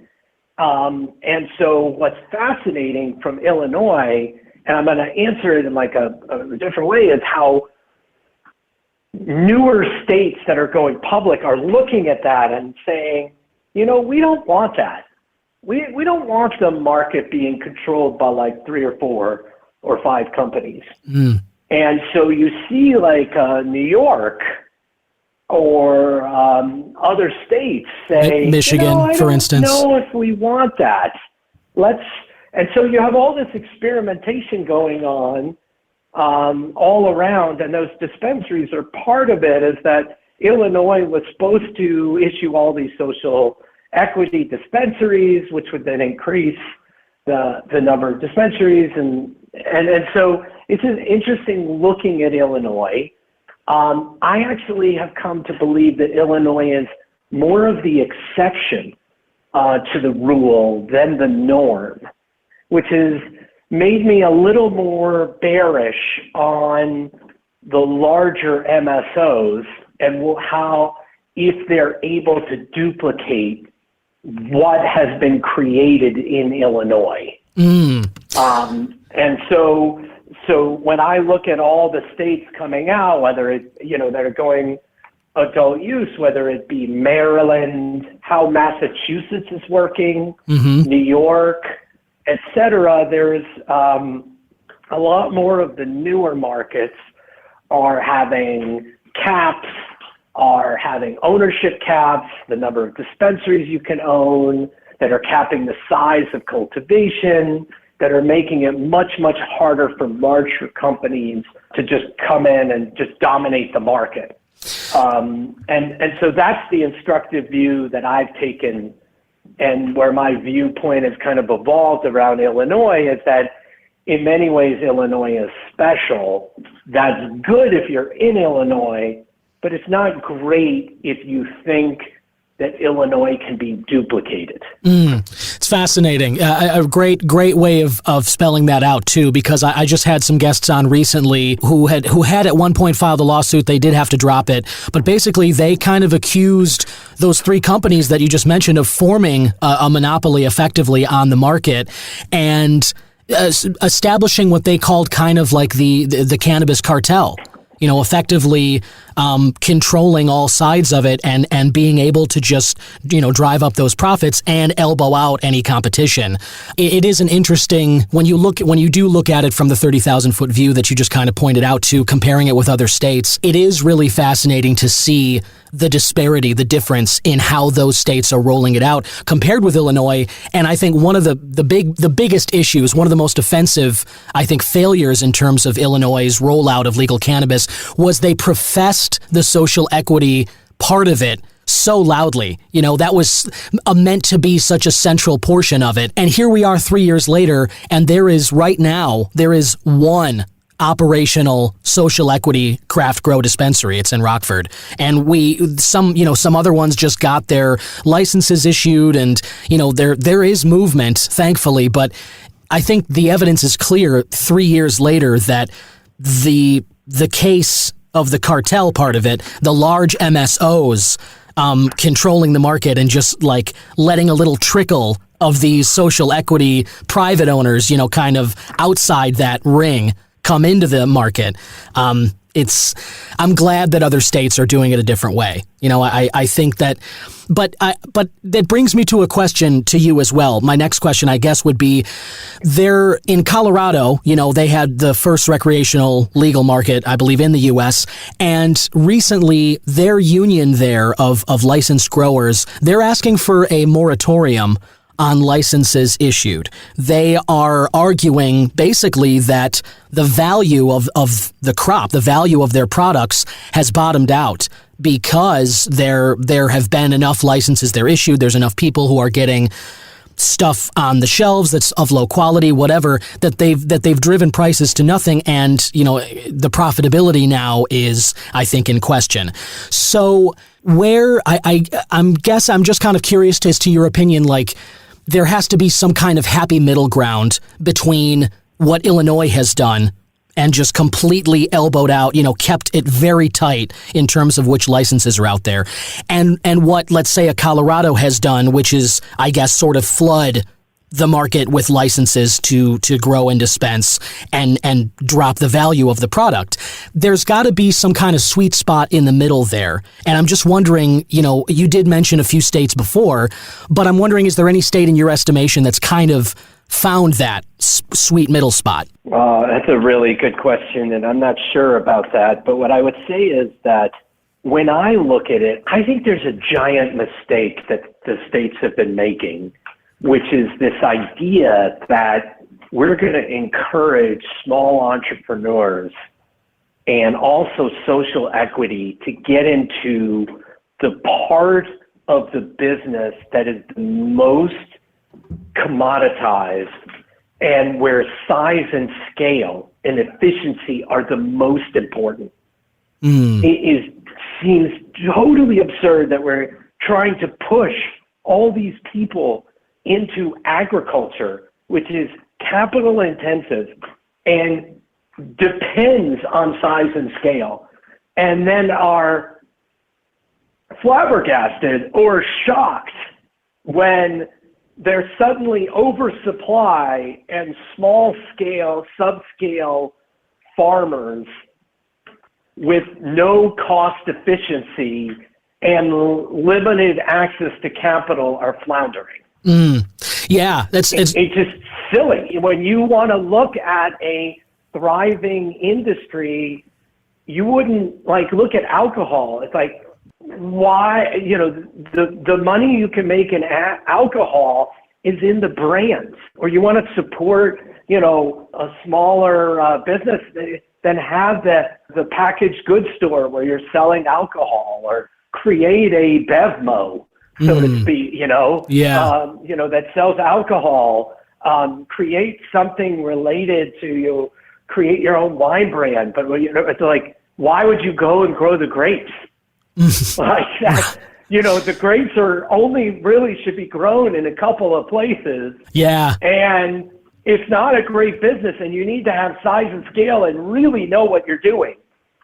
so what's fascinating from Illinois, and I'm going to answer it in like a different way, is how newer states that are going public are looking at that and saying, we don't want that. We don't want the market being controlled by like 3 or 4 or 5 companies. And so you see like New York or other states say, Michigan, for instance. I don't know if we want that. And so you have all this experimentation going on all around, and those dispensaries are part of it. Is that Illinois was supposed to issue all these social equity dispensaries, which would then increase the number of dispensaries, and so it's an interesting looking at Illinois. I actually have come to believe that Illinois is more of the exception to the rule than the norm, which has made me a little more bearish on the larger MSOs and how, if they're able to duplicate what has been created in Illinois. And so when I look at all the states coming out, whether it, that are going adult use, whether it be Maryland, how Massachusetts is working, New York, et cetera, there's a lot more of the newer markets are having caps, are having ownership caps, the number of dispensaries you can own, that are capping the size of cultivation, that are making it much, much harder for larger companies to just come in and just dominate the market. And so that's the instructive view that I've taken, and where my viewpoint has kind of evolved around Illinois is that in many ways Illinois is special. That's good if you're in Illinois, but it's not great if you think that Illinois can be duplicated. It's fascinating. A great way of spelling that out too, because I just had some guests on recently who had at one point filed a lawsuit. They did have to drop it, but basically they kind of accused those three companies that you just mentioned of forming a monopoly effectively on the market and establishing what they called kind of like the cannabis cartel. Effectively controlling all sides of it and being able to just, drive up those profits and elbow out any competition. It is an interesting, when you do look at it from the 30,000-foot view that you just kind of pointed out to, comparing it with other states, it is really fascinating to see the disparity, the difference in how those states are rolling it out compared with Illinois. And I think one of the biggest issues, one of the most offensive, I think, failures in terms of Illinois' rollout of legal cannabis was they professed the social equity part of it so loudly. That was meant to be such a central portion of it. And here we are 3 years later, and there is one operational social equity craft grow dispensary. It's in Rockford. And some other ones just got their licenses issued, and, there is movement, thankfully, but I think the evidence is clear 3 years later that the case of the cartel part of it, the large MSOs controlling the market and just like letting a little trickle of these social equity private owners, kind of outside that ring come into the market. I'm glad that other states are doing it a different way. I think that, but that brings me to a question to you as well. My next question, I guess, would be there in Colorado, they had the first recreational legal market, I believe, in the U.S. And recently their union there of licensed growers, they're asking for a moratorium on licenses issued. They are arguing basically that the value of the crop, the value of their products has bottomed out because there have been enough licenses they're issued. There's enough people who are getting stuff on the shelves that's of low quality, whatever, that they've driven prices to nothing, and the profitability now is, I think, in question. So where I'm just kind of curious as to your opinion, like, there has to be some kind of happy middle ground between what Illinois has done and just completely elbowed out, kept it very tight in terms of which licenses are out there, and what, let's say, a Colorado has done, which is, I guess, sort of flood the market with licenses to grow and dispense and drop the value of the product. There's got to be some kind of sweet spot in the middle there. And I'm just wondering, you did mention a few states before, but I'm wondering, is there any state in your estimation that's kind of found that sweet middle spot? That's a really good question, and I'm not sure about that. But what I would say is that when I look at it, I think there's a giant mistake that the states have been making, which is this idea that we're going to encourage small entrepreneurs and also social equity to get into the part of the business that is the most commoditized and where size and scale and efficiency are the most important. It seems totally absurd that we're trying to push all these people into agriculture, which is capital intensive and depends on size and scale, and then are flabbergasted or shocked when there's suddenly oversupply and small scale, subscale farmers with no cost efficiency and limited access to capital are floundering. Yeah, it's just silly. When you want to look at a thriving industry, you wouldn't look at alcohol. It's like, why, the money you can make in alcohol is in the brands. Or you want to support, a smaller business, then have the packaged goods store where you're selling alcohol, or create a BevMo, so to speak, that sells alcohol, create something related to create your own wine brand. But it's like, why would you go and grow the grapes? Like that, The grapes are only really should be grown in a couple of places. Yeah. And it's not a great business, and you need to have size and scale and really know what you're doing.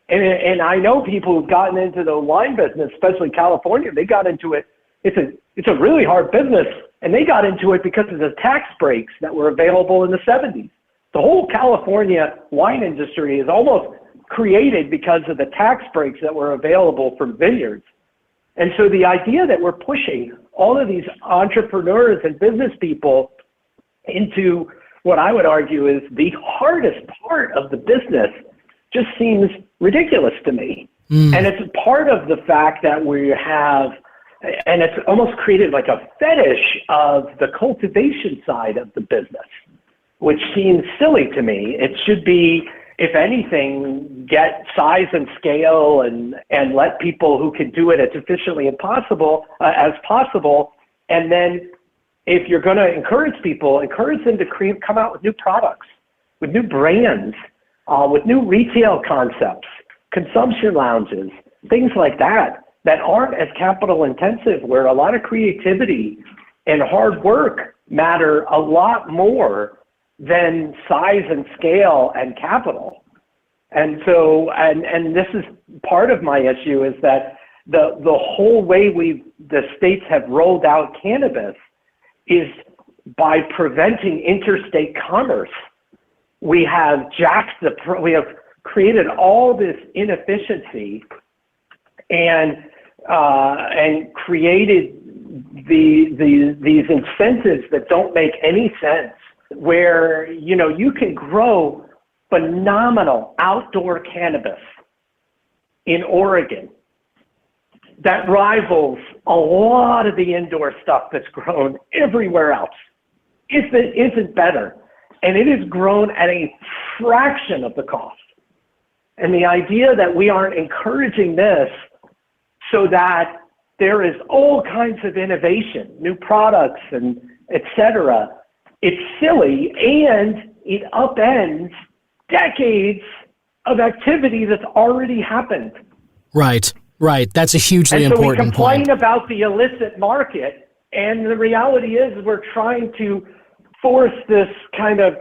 And I know people who've gotten into the wine business, especially California. They got into it. It's a really hard business, and they got into it because of the tax breaks that were available in the 70s. The whole California wine industry is almost created because of the tax breaks that were available from vineyards. And so the idea that we're pushing all of these entrepreneurs and business people into what I would argue is the hardest part of the business just seems ridiculous to me. And it's part of the fact that we have, and it's almost created like a fetish of the cultivation side of the business, which seems silly to me. It should be, if anything, get size and scale and let people who can do it as efficiently as possible. And then if you're going to encourage people, encourage them to come out with new products, with new brands, with new retail concepts, consumption lounges, things like that aren't as capital intensive, where a lot of creativity and hard work matter a lot more than size and scale and capital. And so, and this is part of my issue, is that the whole way the states have rolled out cannabis is by preventing interstate commerce. We have we have created all this inefficiency and created these incentives that don't make any sense, where you can grow phenomenal outdoor cannabis in Oregon that rivals a lot of the indoor stuff that's grown everywhere else. If it isn't better, and it is grown at a fraction of the cost. And the idea that we aren't encouraging this so that there is all kinds of innovation, new products, and et cetera, it's silly, and it upends decades of activity that's already happened. Right. That's a hugely important point. And so we complain about the illicit market, and the reality is we're trying to force this kind of,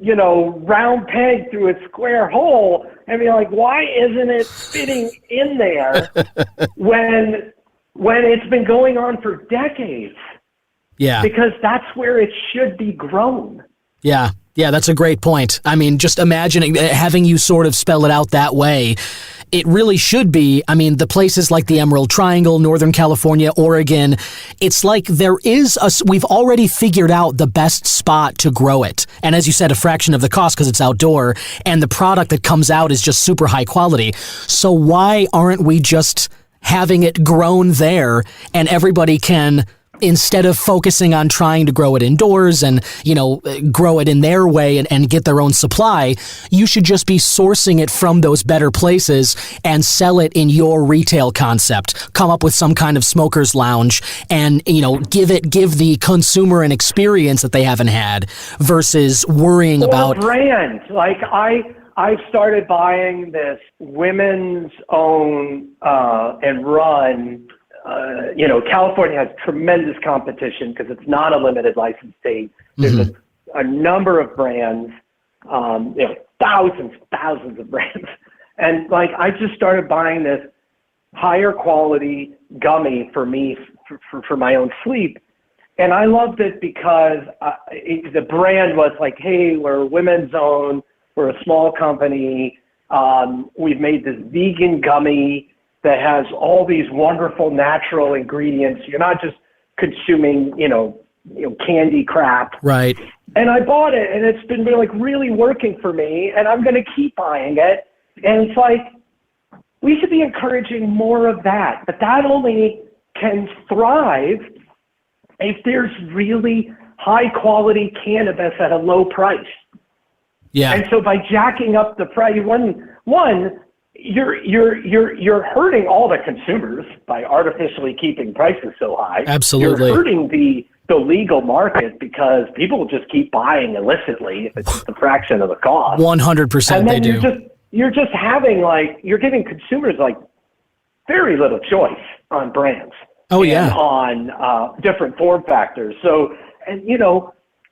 round peg through a square hole and be like, why isn't it fitting in there when it's been going on for decades? Yeah. Because that's where it should be grown. Yeah, that's a great point. I mean, just imagining having you sort of spell it out that way. It really should be. I mean, the places like the Emerald Triangle, Northern California, Oregon, it's like we've already figured out the best spot to grow it. And as you said, a fraction of the cost because it's outdoor, and the product that comes out is just super high quality. So why aren't we just having it grown there, and everybody can, instead of focusing on trying to grow it indoors and, grow it in their way and get their own supply, you should just be sourcing it from those better places and sell it in your retail concept. Come up with some kind of smoker's lounge and, give the consumer an experience that they haven't had versus worrying about brand. Like I've started buying this women's own and run. California has tremendous competition because it's not a limited license state. There's a number of brands, thousands of brands. And I just started buying this higher quality gummy for me, for my own sleep. And I loved it because the brand was like, hey, we're women's own. We're a small company. We've made this vegan gummy that has all these wonderful natural ingredients. You're not just consuming, candy crap. Right. And I bought it, and it's been really working for me, and I'm going to keep buying it. And it's like, we should be encouraging more of that. But that only can thrive if there's really high quality cannabis at a low price. Yeah. And so by jacking up the price, you're hurting all the consumers by artificially keeping prices so high. Absolutely. You're hurting the legal market because people just keep buying illicitly if it's just a fraction of the cost. 100% they do. You're just having you're giving consumers very little choice on brands. Oh, and yeah. on different form factors. So, and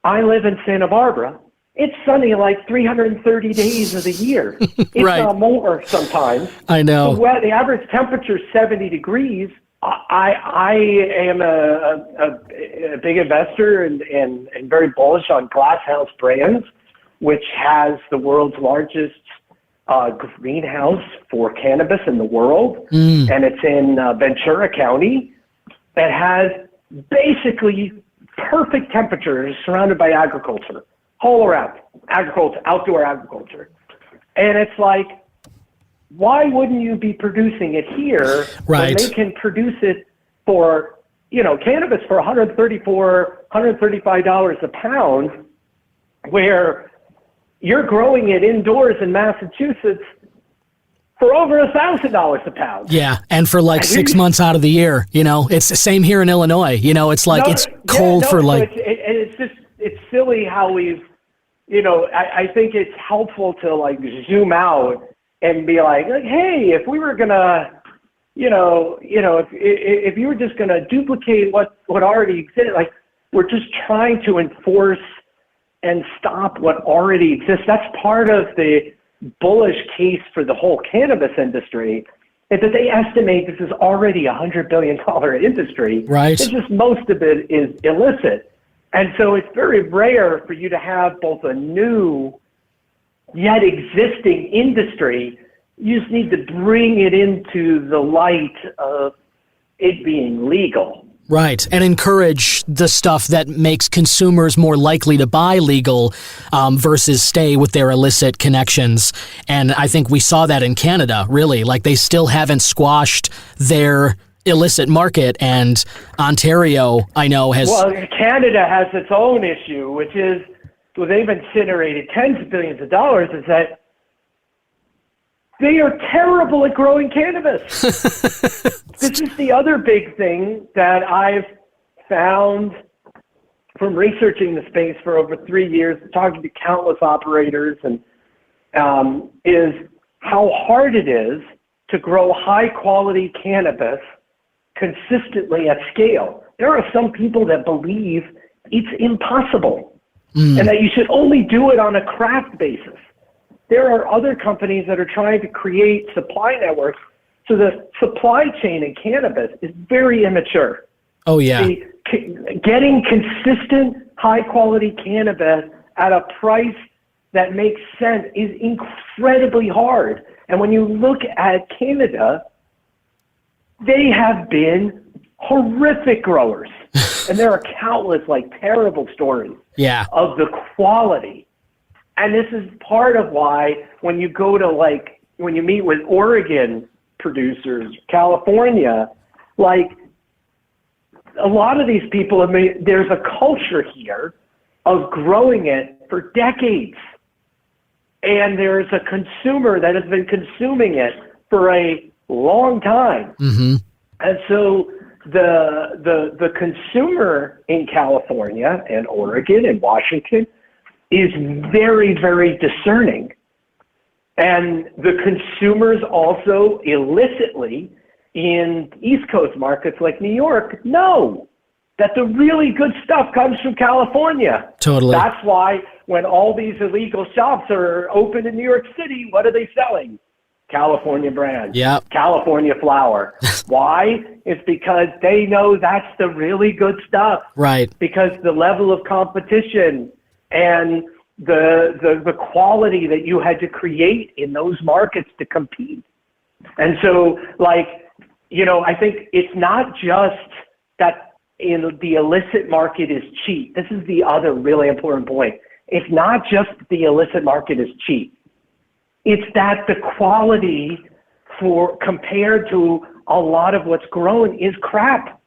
I live in Santa Barbara. It's sunny like 330 days of the year. It's Right. not more sometimes. I know. The average temperature is 70 degrees. I am a big investor and very bullish on Glass House Brands, which has the world's largest greenhouse for cannabis in the world. And it's in Ventura County. It has basically perfect temperatures surrounded by agriculture, all around agriculture, outdoor agriculture. And it's like, why wouldn't you be producing it here Right. when they can produce it for, cannabis for $135 a pound, where you're growing it indoors in Massachusetts for over $1,000 a pound. Yeah, and for like 6 months out of the year, it's the same here in Illinois. It's like it's cold for like. It's silly how we've, I think it's helpful to like zoom out and be like, hey, if we were gonna, if you were just gonna duplicate what already existed, like we're just trying to enforce and stop what already exists. That's part of the bullish case for the whole cannabis industry, is that they estimate this is already a $100 billion industry. Right. It's just most of it is illicit. And so it's very rare for you to have both a new yet existing industry. You just need to bring it into the light of it being legal. Right, and encourage the stuff that makes consumers more likely to buy legal versus stay with their illicit connections. And I think we saw that in Canada, really. Like, they still haven't squashed their illicit market, and Ontario, I know, has... Well, Canada has its own issue, which is, well, they've incinerated tens of billions of dollars, is that they are terrible at growing cannabis. This is the other big thing that I've found from researching the space for over 3 years, talking to countless operators, and is how hard it is to grow high-quality cannabis consistently at scale. There are some people that believe it's impossible and that you should only do it on a craft basis. There are other companies that are trying to create supply networks. So the supply chain in cannabis is very immature. Oh, yeah. Getting consistent, high-quality cannabis at a price that makes sense is incredibly hard. And when you look at Canada, they have been horrific growers. And there are countless, terrible stories of the quality. And this is part of why when you go to, when you meet with Oregon producers, California, a lot of these people, there's a culture here of growing it for decades. And there's a consumer that has been consuming it for a long time. Mm-hmm. And so the consumer in California and Oregon and Washington is very, very discerning. And the consumers also illicitly in East Coast markets like New York know that the really good stuff comes from California. Totally. That's why when all these illegal shops are open in New York City, what are they selling? California brand. Yep. California flower. Why? It's because they know that's the really good stuff. Right. Because the level of competition and the quality that you had to create in those markets to compete. And so, I think it's not just that in the illicit market is cheap. This is the other really important point. It's not just the illicit market is cheap. It's that the quality compared to a lot of what's grown is crap.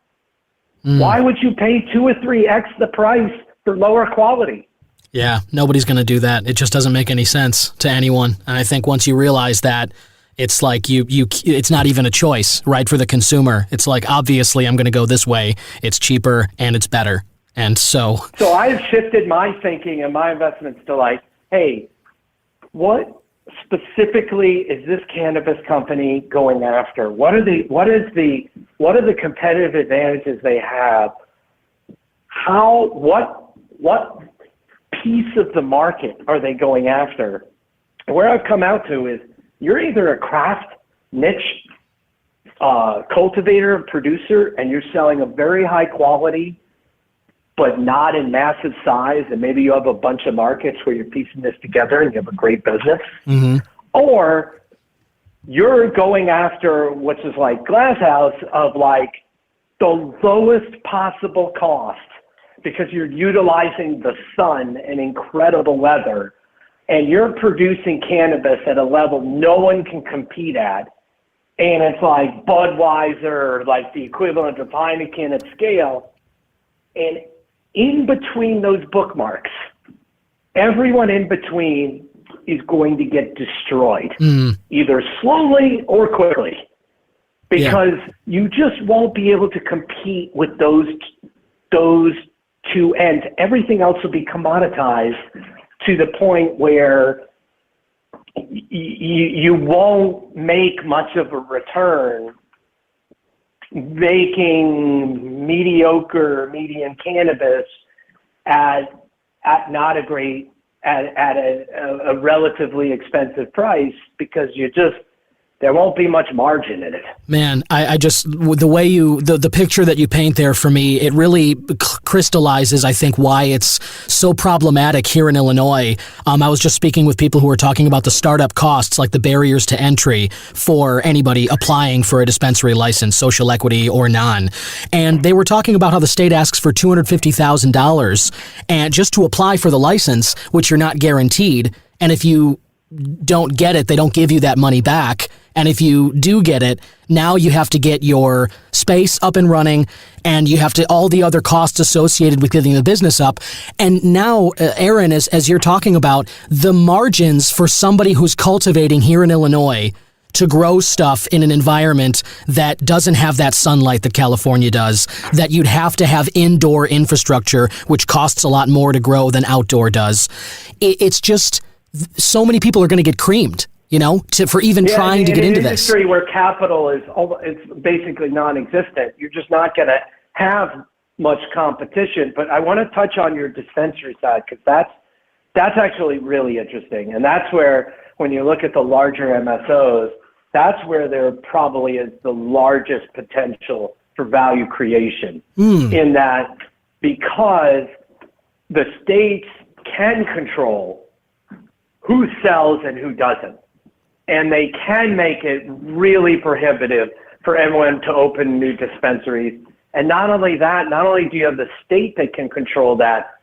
Why would you pay 2 or 3x the price for lower quality? Yeah, nobody's going to do that. It just doesn't make any sense to anyone. And I think once you realize that, it's like it's not even a choice, right, for the consumer. It's like, obviously, I'm going to go this way. It's cheaper and it's better. And so I've shifted my thinking and my investments to hey, what specifically is this cannabis company going after? What are the competitive advantages they have? What piece of the market are they going after? Where I've come out to is you're either a craft niche cultivator, producer, and you're selling a very high quality, but not in massive size, and maybe you have a bunch of markets where you're piecing this together and you have a great business. Mm-hmm. Or you're going after, which is like Glass House, of like the lowest possible cost, because you're utilizing the sun and incredible weather, and you're producing cannabis at a level no one can compete at. And it's like Budweiser, like the equivalent of Heineken at scale. And in between those bookmarks, everyone in between is going to get destroyed, either slowly or quickly, because you just won't be able to compete with those two ends. Everything else will be commoditized to the point where you won't make much of a return making median cannabis at not a great, at a relatively expensive price, because there won't be much margin in it. Man, I just, the way the picture that you paint there for me, it really crystallizes, I think, why it's so problematic here in Illinois. I was just speaking with people who were talking about the startup costs, like the barriers to entry for anybody applying for a dispensary license, social equity or non. And they were talking about how the state asks for $250,000 and just to apply for the license, which you're not guaranteed. And if you don't get it, they don't give you that money back. And if you do get it, now you have to get your space up and running, and you have to all the other costs associated with getting the business up. And now, Aaron, as you're talking about, the margins for somebody who's cultivating here in Illinois to grow stuff in an environment that doesn't have that sunlight that California does, that you'd have to have indoor infrastructure, which costs a lot more to grow than outdoor does. It's just, so many people are going to get creamed, for even trying to get into this. In an industry where capital it's basically non-existent, you're just not going to have much competition. But I want to touch on your dispensary side, because that's actually really interesting. And that's where, when you look at the larger MSOs, that's where there probably is the largest potential for value creation, in that, because the states can control who sells and who doesn't. And they can make it really prohibitive for everyone to open new dispensaries. And not only that, not only do you have the state that can control that,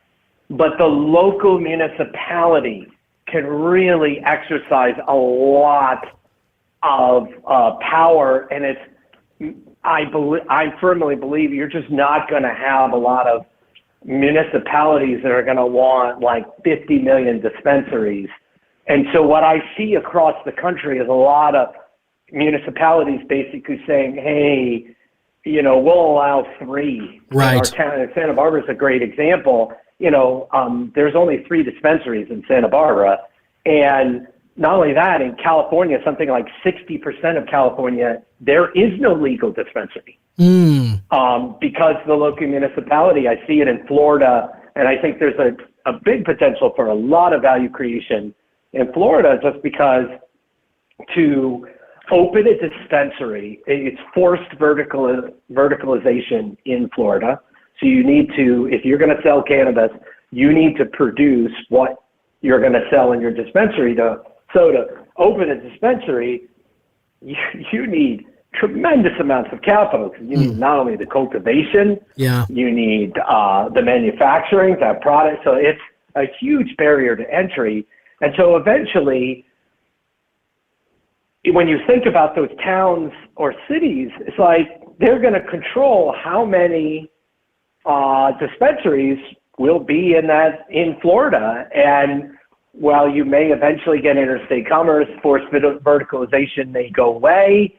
but the local municipality can really exercise a lot of power. And I firmly believe you're just not going to have a lot of municipalities that are going to want like 50 million dispensaries. And so what I see across the country is a lot of municipalities basically saying, hey, we'll allow 3. Right. In our town, Santa Barbara is a great example. There's only 3 dispensaries in Santa Barbara. And not only that, in California, something like 60% of California, there is no legal dispensary. Because the local municipality, I see it in Florida, and I think there's a big potential for a lot of value creation in Florida, just because to open a dispensary, it's forced verticalization in Florida. So you need to, if you're going to sell cannabis, you need to produce what you're going to sell in your dispensary. So to open a dispensary, you need tremendous amounts of capital. You need not only the cultivation, you need the manufacturing, that product. So it's a huge barrier to entry. And so eventually, when you think about those towns or cities, it's like they're going to control how many dispensaries will be in Florida. And while you may eventually get interstate commerce, forced verticalization may go away,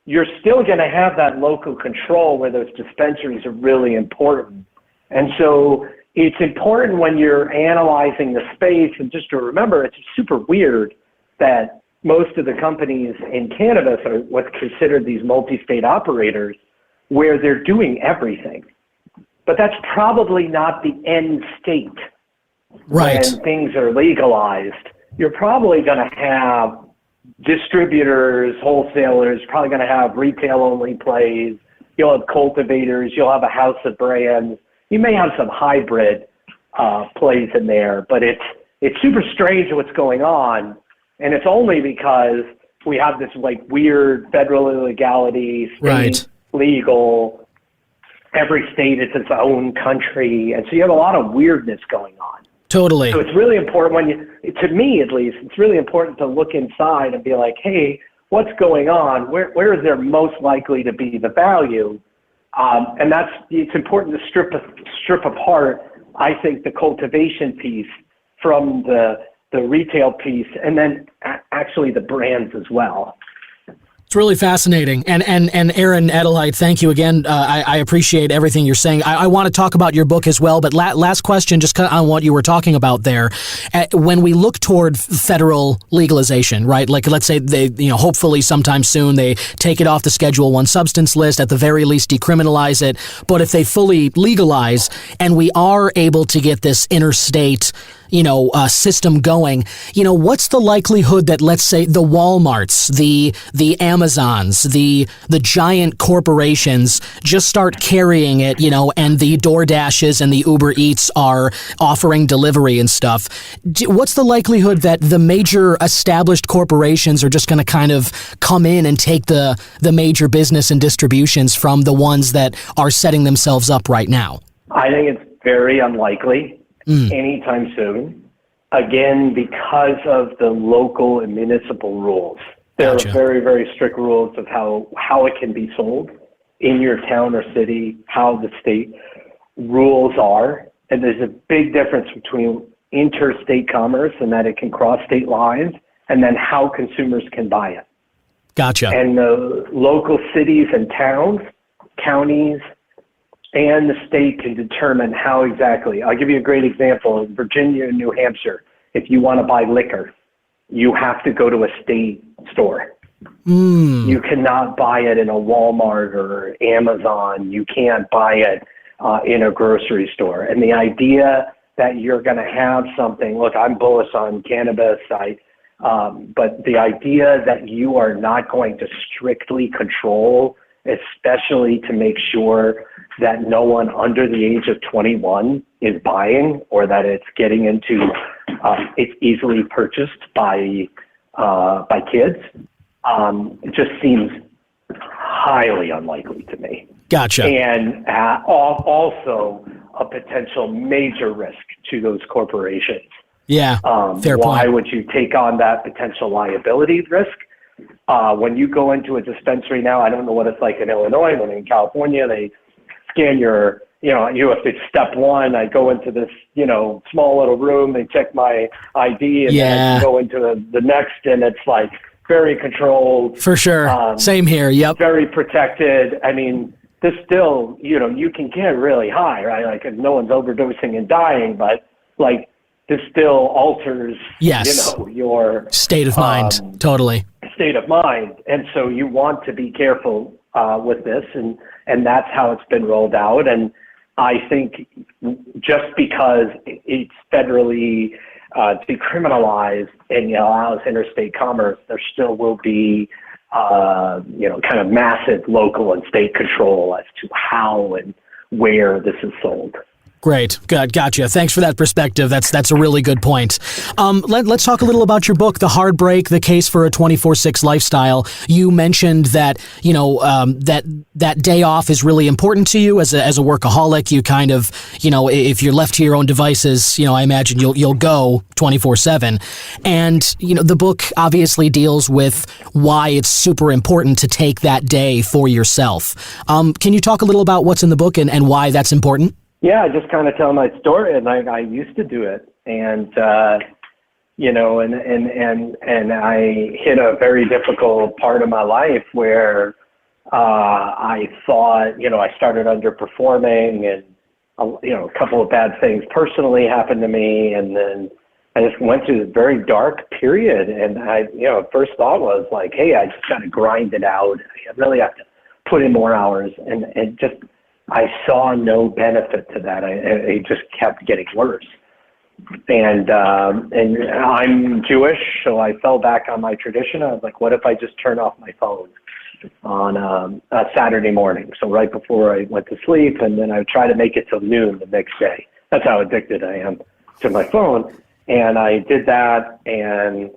you're still going to have that local control where those dispensaries are really important. And so it's important when you're analyzing the space, and just to remember, it's super weird that most of the companies in cannabis are what's considered these multi-state operators, where they're doing everything. But that's probably not the end state. Right. When things are legalized, you're probably going to have distributors, wholesalers, probably going to have retail-only plays. You'll have cultivators. You'll have a house of brands. You may have some hybrid plays in there, but it's super strange what's going on, and it's only because we have this like weird federal illegality, state legal. Every state is its own country, and so you have a lot of weirdness going on. Totally. So it's really important to me at least, it's really important to look inside and be like, hey, what's going on? Where is there most likely to be the value? And it's important to strip apart, I think, the cultivation piece from the retail piece, and then actually the brands as well. It's really fascinating. And Aaron Edelheit, thank you again. I appreciate everything you're saying. I want to talk about your book as well, but last question, just on what you were talking about there. When we look toward federal legalization, right? Like, let's say they, hopefully sometime soon they take it off the Schedule 1 substance list, at the very least decriminalize it. But if they fully legalize and we are able to get this interstate system going, what's the likelihood that, let's say, the Walmarts, the Amazons, the giant corporations just start carrying it, and the DoorDashes and the Uber Eats are offering delivery and stuff? What's the likelihood that the major established corporations are just going to kind of come in and take the major business and distributions from the ones that are setting themselves up right now? I think it's very unlikely. Anytime soon. Again, because of the local and municipal rules. There are very, very strict rules of how it can be sold in your town or city, how the state rules are. And there's a big difference between interstate commerce and that it can cross state lines, and then how consumers can buy it. Gotcha. And the local cities and towns, counties, and the state can determine how exactly. I'll give you a great example. In Virginia and New Hampshire, if you want to buy liquor, you have to go to a state store. You cannot buy it in a Walmart or Amazon. You can't buy it in a grocery store. And the idea that you're going to have something, look, I'm bullish on cannabis, but the idea that you are not going to strictly control, especially to make sure that no one under the age of 21 is buying, or that it's getting into, it's easily purchased by kids. It just seems highly unlikely to me. Gotcha. And also a potential major risk to those corporations. Yeah, fair point. Why would you take on that potential liability risk? When you go into a dispensary now, I don't know what it's like in Illinois, but in California, they scan your, you have to step one. I go into this, small little room. They check my ID, and then I go into the next, and it's like very controlled. For sure. Same here. Yep. Very protected. I mean, this still, you can get really high, right? Like, no one's overdosing and dying, but like, this still alters, your state of mind. Totally. State of mind. And so you want to be careful with this, and that's how it's been rolled out. And I think just because it's federally decriminalized and allows interstate commerce, there still will be, kind of massive local and state control as to how and where this is sold. Great. Good. Gotcha. Thanks for that perspective. That's a really good point. Let's talk a little about your book, The Hard Break, The Case for a 24/6 Lifestyle. You mentioned that, that day off is really important to you as a workaholic. You kind of, if you're left to your own devices, I imagine you'll go 24/7. And, the book obviously deals with why it's super important to take that day for yourself. Can you talk a little about what's in the book and why that's important? Yeah, I just kind of tell my story, and I used to do it, and and I hit a very difficult part of my life where I thought, I started underperforming, and a couple of bad things personally happened to me, and then I just went through this very dark period. And first thought was like, hey, I just got to grind it out. I really have to put in more hours, and just I saw no benefit to that. It just kept getting worse. And I'm Jewish, so I fell back on my tradition. I was like, what if I just turn off my phone on a Saturday morning? So right before I went to sleep, and then I would try to make it till noon the next day. That's how addicted I am to my phone. And I did that, and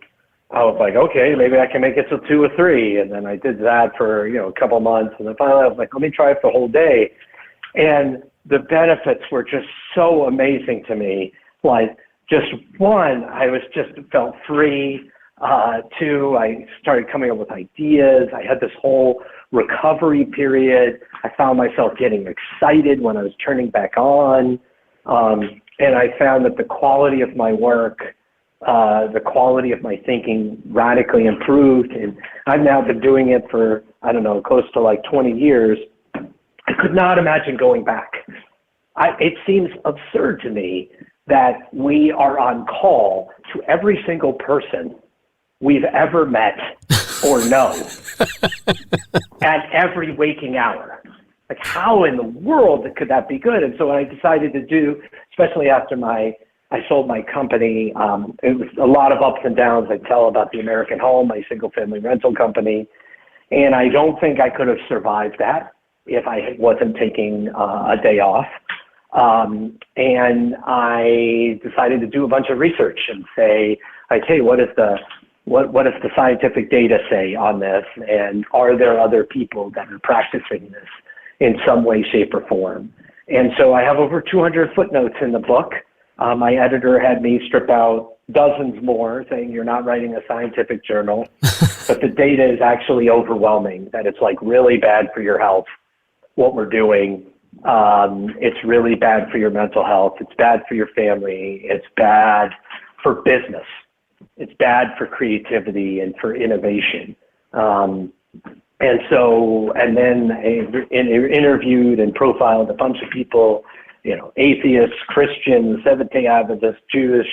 I was like, okay, maybe I can make it till 2 or 3. And then I did that for, a couple months. And then finally I was like, let me try it the whole day. And the benefits were just so amazing to me. Like, just one, I felt free. 2, I started coming up with ideas. I had this whole recovery period. I found myself getting excited when I was turning back on. And I found that the quality of my work, the quality of my thinking radically improved. And I've now been doing it for, close to like 20 years. I could not imagine going back. It seems absurd to me that we are on call to every single person we've ever met or know at every waking hour. Like, how in the world could that be good? And so what I decided to do, especially after I sold my company, it was a lot of ups and downs. I tell about the American Home, my single family rental company. And I don't think I could have survived that if I wasn't taking a day off. And I decided to do a bunch of research and say, like, hey, what does the scientific data say on this? And are there other people that are practicing this in some way, shape, or form? And so I have over 200 footnotes in the book. My editor had me strip out dozens more, saying you're not writing a scientific journal, but the data is actually overwhelming, that it's like really bad for your health, what we're doing. It's really bad for your mental health. It's bad for your family. It's bad for business. It's bad for creativity and for innovation. And then I interviewed and profiled a bunch of people, atheists, Christians, Seventh-day Adventists, Jewish,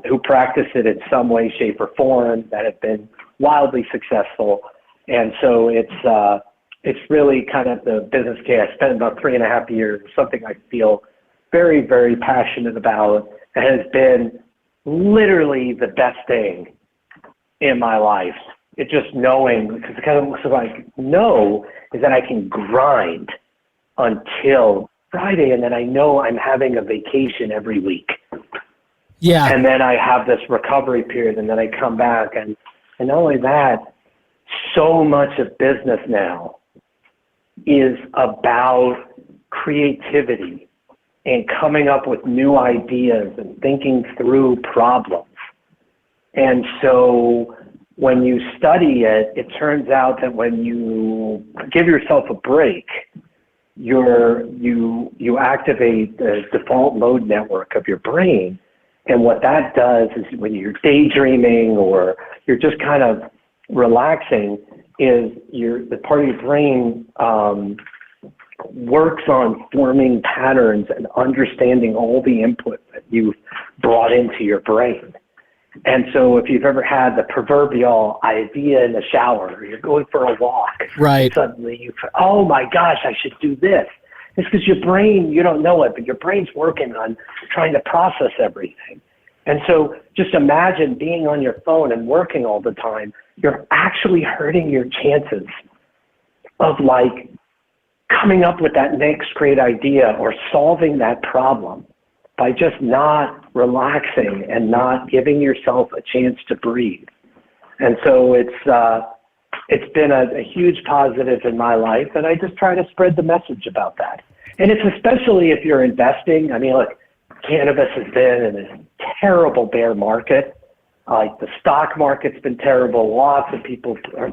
who practice it in some way, shape, or form, that have been wildly successful. And so it's really kind of the business case. I spent about 3.5 years, something I feel very, very passionate about. It has been literally the best thing in my life. It just knowing, because kind of so I know is that I can grind until Friday, and then I know I'm having a vacation every week. Yeah. And then I have this recovery period, and then I come back, and not only that, so much of business now is about creativity and coming up with new ideas and thinking through problems. And so when you study it, it turns out that when you give yourself a break, you activate the default mode network of your brain. And what that does is when you're daydreaming or you're just kind of relaxing, is the part of your brain works on forming patterns and understanding all the input that you've brought into your brain. And so if you've ever had the proverbial idea in the shower, or you're going for a walk, right, suddenly oh my gosh, I should do this. It's because your brain, you don't know it, but your brain's working on trying to process everything. And so just imagine being on your phone and working all the time. You're actually hurting your chances of like coming up with that next great idea or solving that problem by just not relaxing and not giving yourself a chance to breathe. And so it's been a huge positive in my life, and I just try to spread the message about that. And it's especially if you're investing. I mean, look, cannabis has been in a terrible bear market. Like the stock market's been terrible. Lots of people are,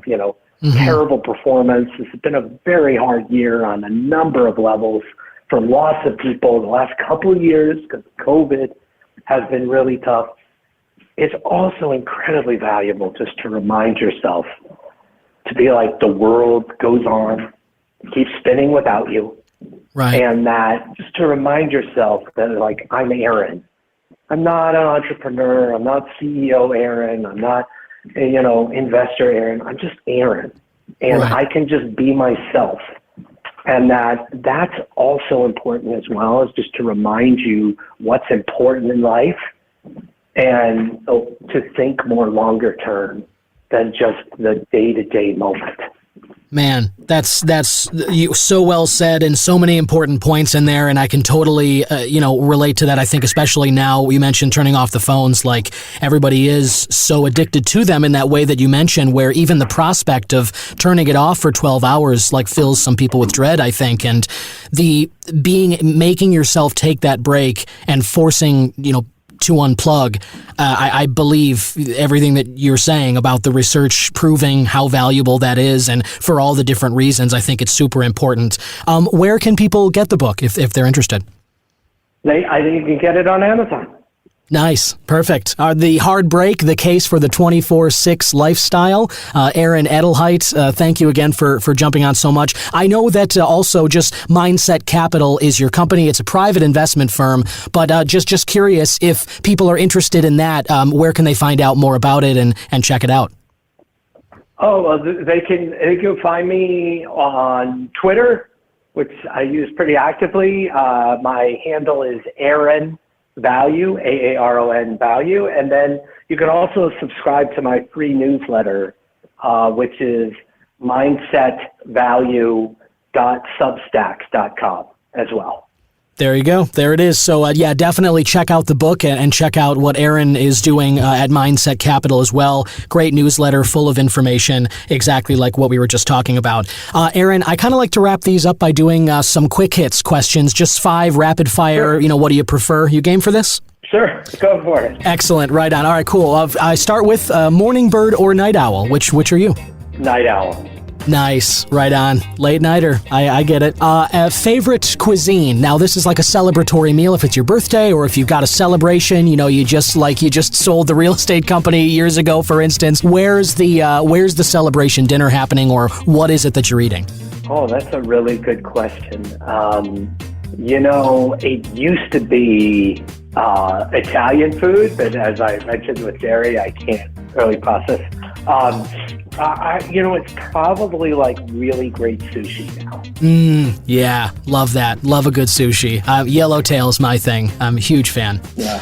terrible performance. It's been a very hard year on a number of levels for lots of people. The last couple of years, because COVID has been really tough. It's also incredibly valuable just to remind yourself to be like, the world goes on, keeps spinning without you. Right. And that just to remind yourself that, like, I'm Aaron. I'm not an entrepreneur. I'm not CEO Aaron. I'm not, investor Aaron. I'm just Aaron. And Right. I can just be myself. And that's also important as well, is just to remind you what's important in life and to think more longer term than just the day-to-day moment. Man, that's so well said, and so many important points in there, and I can totally relate to that. I think especially now, you mentioned turning off the phones, like everybody is so addicted to them in that way that you mentioned, where even the prospect of turning it off for 12 hours like fills some people with dread, I think, and making yourself take that break and forcing to unplug. I believe everything that you're saying about the research proving how valuable that is, and for all the different reasons, I think it's super important. Where can people get the book if they're interested? I think you can get it on Amazon. Nice. Perfect. The Hard Break, the case for the 24/6 lifestyle. Aaron Edelheit, thank you again for jumping on so much. I know that also just Mindset Capital is your company. It's a private investment firm, but just curious if people are interested in that, where can they find out more about it and check it out? Oh, well, they can find me on Twitter, which I use pretty actively. My handle is Aaron Value, AARON Value. And then you can also subscribe to my free newsletter, which is mindsetvalue.substack.com as well. There you go. There it is. So, definitely check out the book and check out what Aaron is doing at Mindset Capital as well. Great newsletter full of information, exactly like what we were just talking about. Aaron, I kind of like to wrap these up by doing some quick hits questions, just 5 rapid fire. Sure. What do you prefer? You game for this? Sure. Go for it. Excellent. Right on. All right, cool. I start with morning bird or night owl. Which are you? Night owl. Nice. Right on. Late nighter. I get it. Favorite cuisine. Now, this is like a celebratory meal if it's your birthday or if you've got a celebration, you just sold the real estate company years ago, for instance. Where's the celebration dinner happening, or what is it that you're eating? Oh, that's a really good question. It used to be Italian food, but as I mentioned with dairy, I can't really process. It's probably like really great sushi now. Yeah, love that. Love a good sushi. Yellowtail's my thing. I'm a huge fan. Yeah.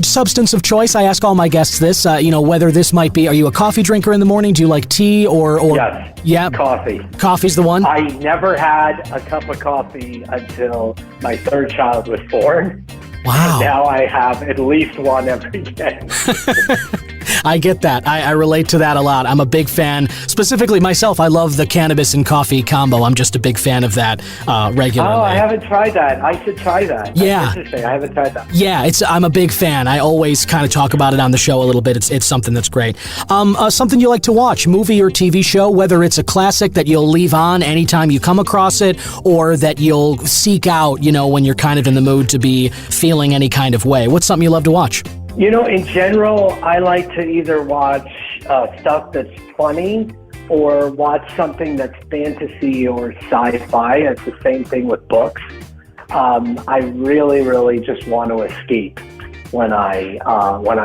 Substance of choice. I ask all my guests this. Whether this might be. Are you a coffee drinker in the morning? Do you like tea or? Yes. Yeah. Coffee. Coffee's the one. I never had a cup of coffee until my third child was born. Wow. And now I have at least one every day. I get that. I relate to that a lot. I'm a big fan. Specifically myself, I love the cannabis and coffee combo. I'm just a big fan of that regularly. Oh, I haven't tried that. I should try that. Yeah. That's interesting. I haven't tried that. Yeah, I'm a big fan. I always kind of talk about it on the show a little bit. It's something that's great. Something you like to watch, movie or TV show, whether it's a classic that you'll leave on anytime you come across it, or that you'll seek out, when you're kind of in the mood to be feeling any kind of way. What's something you love to watch? In general, I like to either watch stuff that's funny or watch something that's fantasy or sci-fi. It's the same thing with books. I really, really just want to escape when I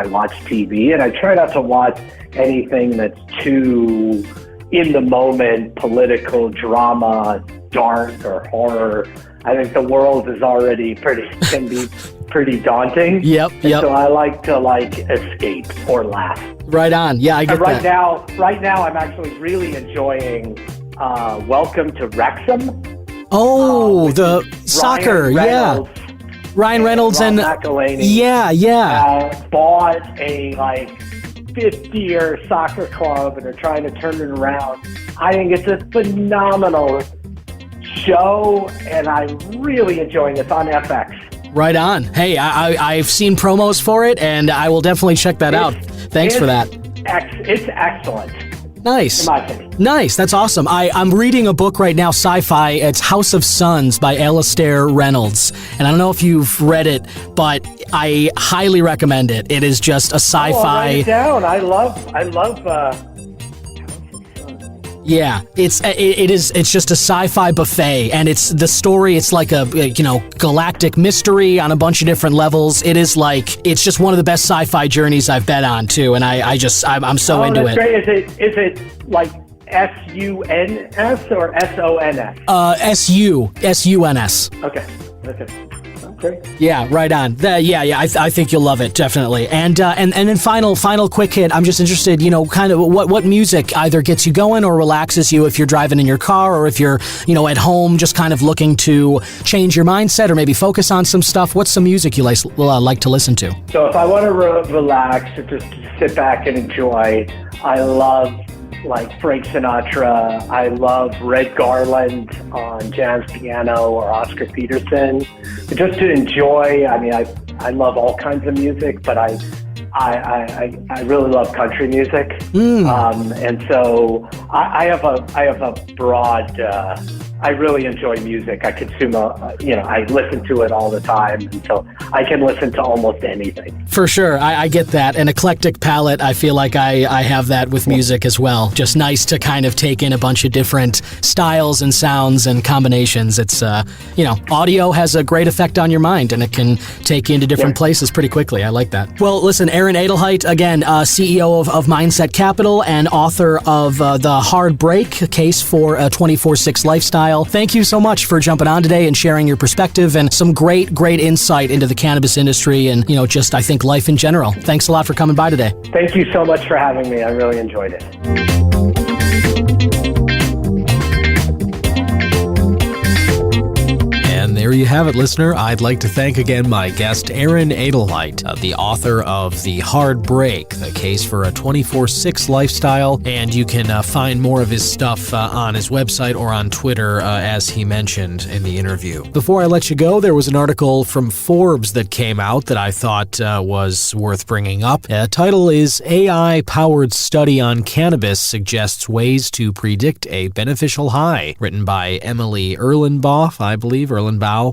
watch TV, and I try not to watch anything that's too in the moment, political drama, dark or horror. I think the world is already can be pretty daunting. Yep. So I like to escape or laugh. Right on. Yeah, I get right that. Right now, I'm actually really enjoying Welcome to Wrexham. Oh, the soccer. Yeah. Ryan Reynolds and and McElhaney. Yeah. Bought a 50-year soccer club and are trying to turn it around. I think it's a phenomenal show, and I'm really enjoying it. It's on FX. Right on. Hey, I've seen promos for it, and I will definitely check that out. Thanks for that. It's excellent. Nice. In my opinion. Nice. That's awesome. I'm reading a book right now, sci-fi. It's House of Suns by Alastair Reynolds. And I don't know if you've read it, but I highly recommend it. It is just a sci-fi. I'll write it down. I love Yeah, it's just a sci-fi buffet, and it's the story. It's like a galactic mystery on a bunch of different levels. It's just one of the best sci-fi journeys I've been on too, and I'm so into it. Great. Is it like SUNS or SONS? SUNS. Okay. Great. Yeah, right on. I think you'll love it, definitely. And then final quick hit. I'm just interested, kind of what music either gets you going or relaxes you if you're driving in your car, or if you're, at home, just kind of looking to change your mindset or maybe focus on some stuff. What's some music you like to listen to? So if I want to relax or just sit back and enjoy, I love like Frank Sinatra. I love Red Garland on jazz piano, or Oscar Peterson. But just to enjoy, I love all kinds of music, but I really love country music. And so I have a broad, I really enjoy music. I consume, I listen to it all the time, and so I can listen to almost anything. For sure, I get that. An eclectic palette, I feel like I have that with music as well. Just nice to kind of take in a bunch of different styles and sounds and combinations. It's, audio has a great effect on your mind, and it can take you into different places pretty quickly. I like that. Well, listen, Aaron Edelheit, again, CEO of Mindset Capital and author of The Hard Break, A Case for a 24/6 Lifestyle. Thank you so much for jumping on today and sharing your perspective and some great insight into the cannabis industry and, just I think life in general. Thanks a lot for coming by today. Thank you so much for having me. I really enjoyed it. And there you have it, listener. I'd like to thank again my guest, Aaron Edelheit, the author of The Hard Break, The Case for a 24/6 Lifestyle. And you can find more of his stuff on his website or on Twitter, as he mentioned in the interview. Before I let you go, there was an article from Forbes that came out that I thought was worth bringing up. The title is AI-Powered Study on Cannabis Suggests Ways to Predict a Beneficial High, written by Emily Erlenbaugh, I believe,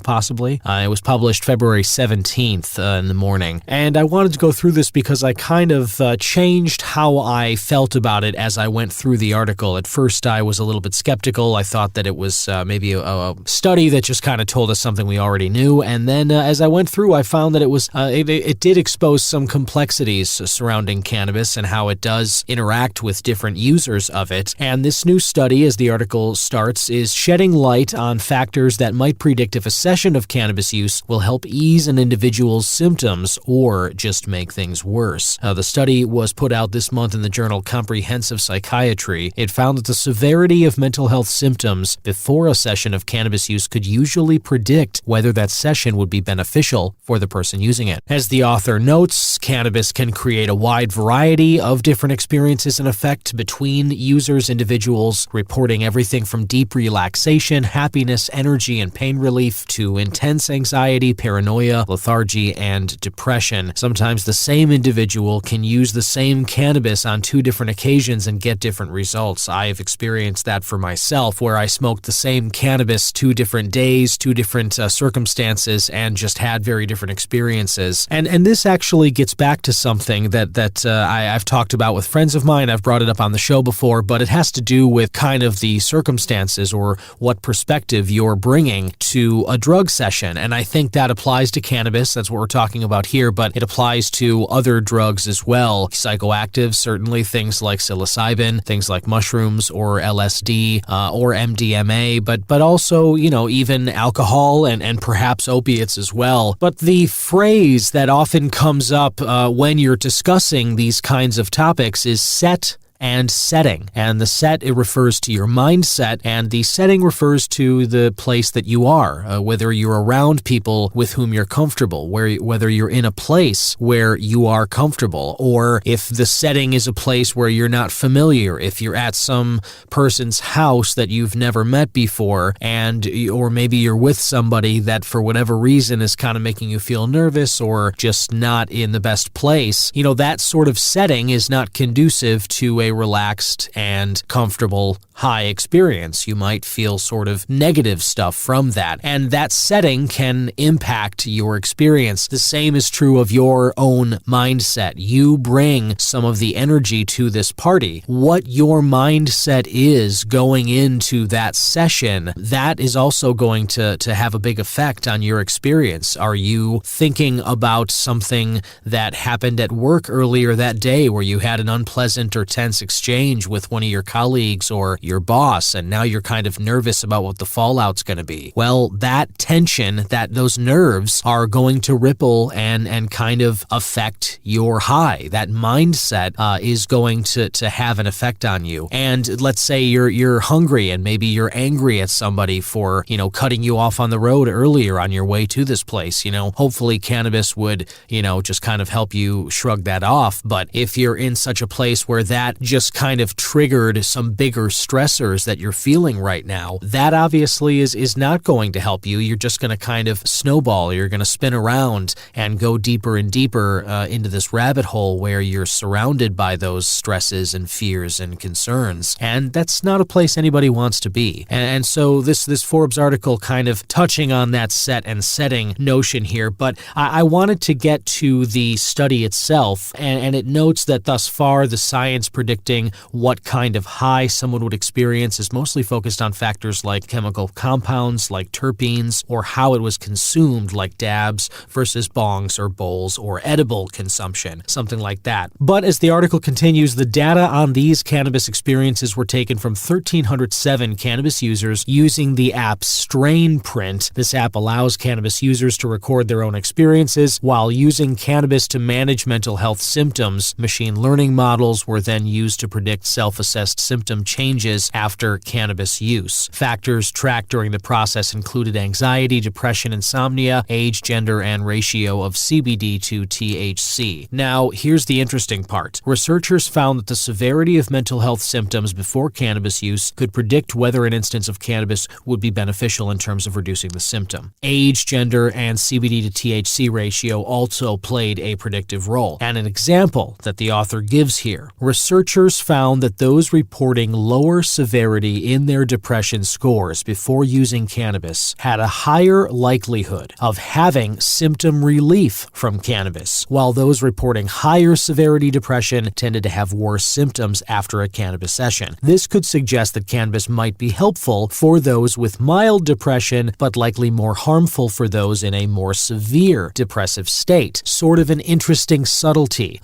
possibly. It was published February 17th in the morning. And I wanted to go through this because I kind of changed how I felt about it as I went through the article. At first, I was a little bit skeptical. I thought that it was maybe a study that just kind of told us something we already knew. And then as I went through, I found that it did expose some complexities surrounding cannabis and how it does interact with different users of it. And this new study, as the article starts, is shedding light on factors that might predict if a session of cannabis use will help ease an individual's symptoms or just make things worse. The study was put out this month in the journal Comprehensive Psychiatry. It found that the severity of mental health symptoms before a session of cannabis use could usually predict whether that session would be beneficial for the person using it. As the author notes, cannabis can create a wide variety of different experiences and effect between users, individuals reporting everything from deep relaxation, happiness, energy, and pain relief to intense anxiety, paranoia, lethargy, and depression. Sometimes the same individual can use the same cannabis on two different occasions and get different results. I have experienced that for myself, where I smoked the same cannabis 2 different days, 2 different circumstances, and just had very different experiences. And this actually gets back to something that I've talked about with friends of mine. I've brought it up on the show before, but it has to do with kind of the circumstances or what perspective you're bringing to a drug session. And I think that applies to cannabis. That's what we're talking about here, but it applies to other drugs as well. Psychoactives, certainly things like psilocybin, things like mushrooms or LSD or MDMA, but also, even alcohol and perhaps opiates as well. But the phrase that often comes up when you're discussing these kinds of topics is set and setting. And the set, it refers to your mindset, and the setting refers to the place that you are, whether you're around people with whom you're comfortable, whether you're in a place where you are comfortable, or if the setting is a place where you're not familiar, if you're at some person's house that you've never met before, or maybe you're with somebody that for whatever reason is kind of making you feel nervous or just not in the best place. That sort of setting is not conducive to a a relaxed and comfortable high experience. You might feel sort of negative stuff from that, and that setting can impact your experience. The same is true of your own mindset. You bring some of the energy to this party. What your mindset is going into that session, that is also going to have a big effect on your experience. Are you thinking about something that happened at work earlier that day where you had an unpleasant or tense exchange with one of your colleagues or your boss, and now you're kind of nervous about what the fallout's going to be? Well, that tension, those nerves are going to ripple and kind of affect your high. That mindset is going to have an effect on you. And let's say you're hungry and maybe you're angry at somebody for, cutting you off on the road earlier on your way to this place. Hopefully cannabis would, just kind of help you shrug that off. But if you're in such a place where that just kind of triggered some bigger stressors that you're feeling right now, that obviously is not going to help you. You're just going to kind of snowball. You're going to spin around and go deeper and deeper into this rabbit hole where you're surrounded by those stresses and fears and concerns. And that's not a place anybody wants to be. And so this Forbes article kind of touching on that set and setting notion here, but I wanted to get to the study itself, and it notes that thus far the science predicting what kind of high someone would experience is mostly focused on factors like chemical compounds like terpenes, or how it was consumed like dabs versus bongs or bowls, or edible consumption, something like that. But as the article continues, the data on these cannabis experiences were taken from 1,307 cannabis users using the app Strain Print. This app allows cannabis users to record their own experiences while using cannabis to manage mental health symptoms. Machine learning models were then used to predict self-assessed symptom changes after cannabis use. Factors tracked during the process included anxiety, depression, insomnia, age, gender, and ratio of CBD to THC. Now, here's the interesting part. Researchers found that the severity of mental health symptoms before cannabis use could predict whether an instance of cannabis would be beneficial in terms of reducing the symptom. Age, gender, and CBD to THC ratio also played a predictive role. And an example that the author gives here, researchers found that those reporting lower severity in their depression scores before using cannabis had a higher likelihood of having symptom relief from cannabis, while those reporting higher severity depression tended to have worse symptoms after a cannabis session. This could suggest that cannabis might be helpful for those with mild depression, but likely more harmful for those in a more severe depressive state. Sort of an interesting subtlety.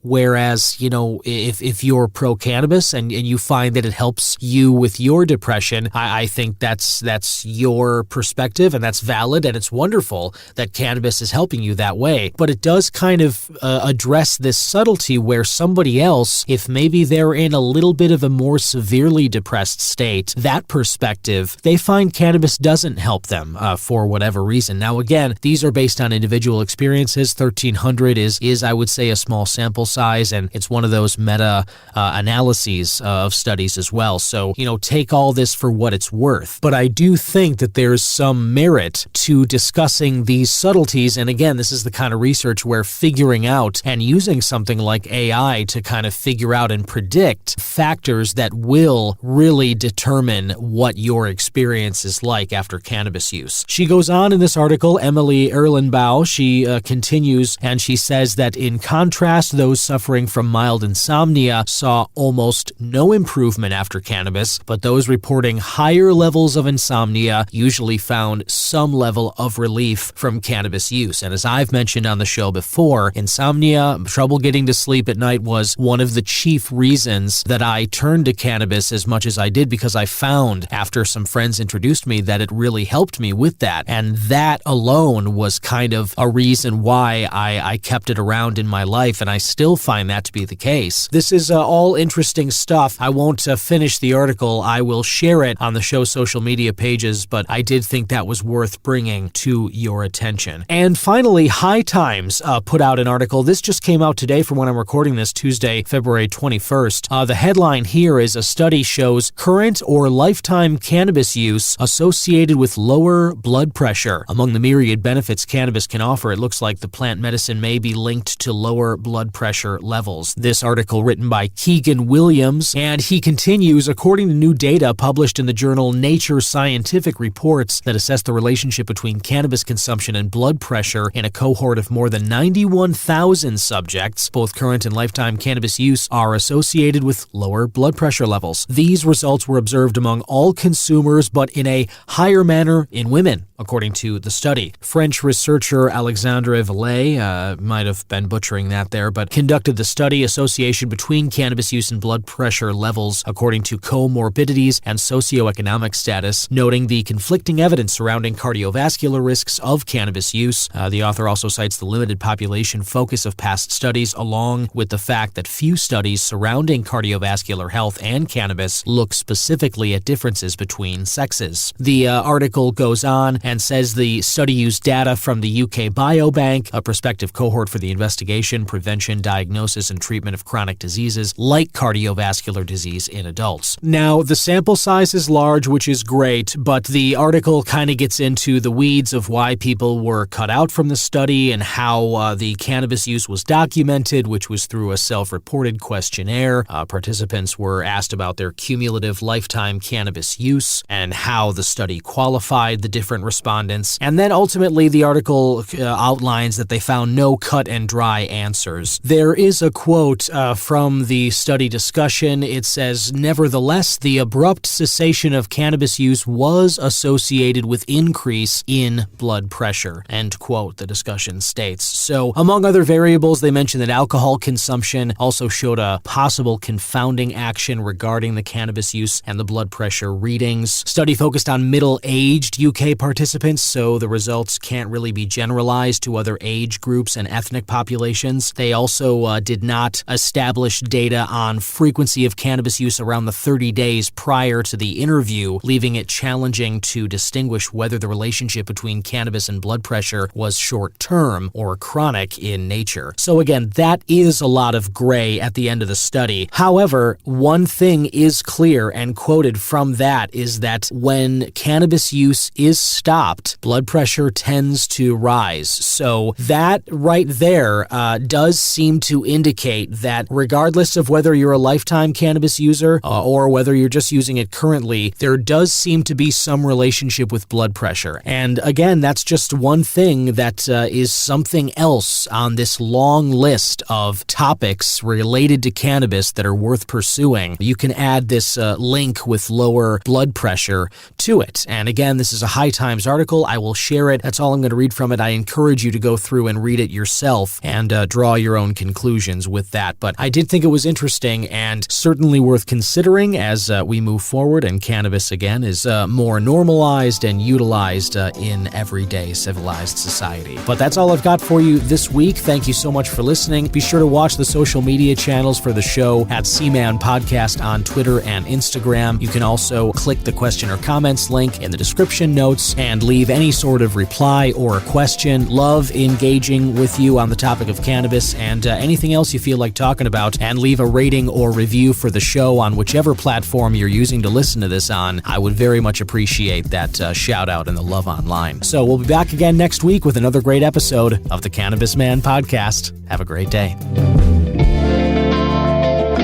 Whereas, if you're pro-cannabis and you find that it helps you with your depression, I think that's your perspective, and that's valid, and it's wonderful that cannabis is helping you that way. But it does kind of address this subtlety where somebody else, if maybe they're in a little bit of a more severely depressed state, that perspective, they find cannabis doesn't help them for whatever reason. Now, again, these are based on individual experiences. 1,300 is I would say, a small sample size, and it's one of those meta analyses of studies as well. So, take all this for what it's worth. But I do think that there's some merit to discussing these subtleties. And again, this is the kind of research where figuring out and using something like AI to kind of figure out and predict factors that will really determine what your experience is like after cannabis use. She goes on in this article, Emily Erlenbaugh, she continues, and she says that in contrast, those suffering from mild insomnia saw almost no improvement after cannabis, but those reporting higher levels of insomnia usually found some level of relief from cannabis use. And as I've mentioned on the show before, insomnia, trouble getting to sleep at night, was one of the chief reasons that I turned to cannabis as much as I did, because I found after some friends introduced me that it really helped me with that. And that alone was kind of a reason why I kept it around in my life, and I still find that to be the case. This is all interesting stuff. I won't finish the article. I will share it on the show's social media pages, but I did think that was worth bringing to your attention. And finally, High Times put out an article. This just came out today from when I'm recording this, Tuesday, February 21st. The headline here is a study shows current or lifetime cannabis use associated with lower blood pressure. Among the myriad benefits cannabis can offer, it looks like the plant medicine may be linked to lower blood pressure levels. This article, written by Keegan-Williams. And he continues, according to new data published in the journal Nature Scientific Reports that assess the relationship between cannabis consumption and blood pressure in a cohort of more than 91,000 subjects, both current and lifetime cannabis use are associated with lower blood pressure levels. These results were observed among all consumers, but in a higher manner in women, according to the study. French researcher Alexandre Vallée, might have been butchering that there, but conducted the study association between cannabis use and blood pressure levels according to comorbidities and socioeconomic status, noting the conflicting evidence surrounding cardiovascular risks of cannabis use. The author also cites the limited population focus of past studies, along with the fact that few studies surrounding cardiovascular health and cannabis look specifically at differences between sexes. The article goes on and says the study used data from the UK Biobank, a prospective cohort for the investigation, prevention, diagnosis, and treatment of chronic diseases like cardiovascular disease in adults. Now, the sample size is large, which is great, but the article kind of gets into the weeds of why people were cut out from the study and how the cannabis use was documented, which was through a self-reported questionnaire. Participants were asked about their cumulative lifetime cannabis use and how the study qualified the different respondents. And then ultimately the article outlines that they found no cut and dry answers. There is a quote from the study discussion. It says, "Nevertheless, the abrupt cessation of cannabis use was associated with increase in blood pressure," end quote, the discussion states. So, among other variables, they mentioned that alcohol consumption also showed a possible confounding action regarding the cannabis use and the blood pressure readings. Study focused on middle-aged UK participants, so the results can't really be generalized to other age groups and ethnic populations. They also did not establish data on frequency of cannabis use around the 30 days prior to the interview, leaving it challenging to distinguish whether the relationship between cannabis and blood pressure was short-term or chronic in nature. So again, that is a lot of gray at the end of the study. However, one thing is clear, and quoted from that is that when cannabis use is stopped, blood pressure tends to rise. So that right there does seem to indicate that regardless of whether you're a lifetime cannabis user or whether you're just using it currently, there does seem to be some relationship with blood pressure. And again, that's just one thing that is something else on this long list of topics related to cannabis that are worth pursuing. You can add this link with lower blood pressure to it. And again, this is a High Times article. I will share it. That's all I'm going to read from it. I encourage you to go through and read it yourself and draw your own conclusions with that. But I did think it was interesting and certainly worth considering as we move forward and cannabis, again, is more normalized and utilized in everyday civilized society. But that's all I've got for you this week. Thank you so much for listening. Be sure to watch the social media channels for the show at C-Man Podcast on Twitter and Instagram. You can also click the question or comments link in the description notes and leave any sort of reply or question. Love engaging with you on the topic of cannabis and anything else you feel like talking about, and leave a rating or review for the show on whichever platform you're using to listen to this on. I would very much appreciate that shout out and the love online. So we'll be back again next week with another great episode of the Cannabis Man Podcast. Have a great day.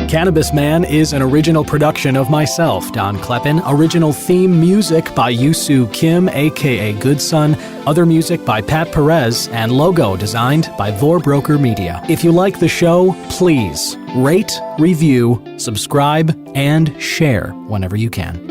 Cannabis Man is an original production of myself, Don Kleppen. Original theme music by Yusu Kim, aka Goodson. Other music by Pat Perez, and logo designed by Vorbroker Media. If you like the show, please rate, review, subscribe, and share whenever you can.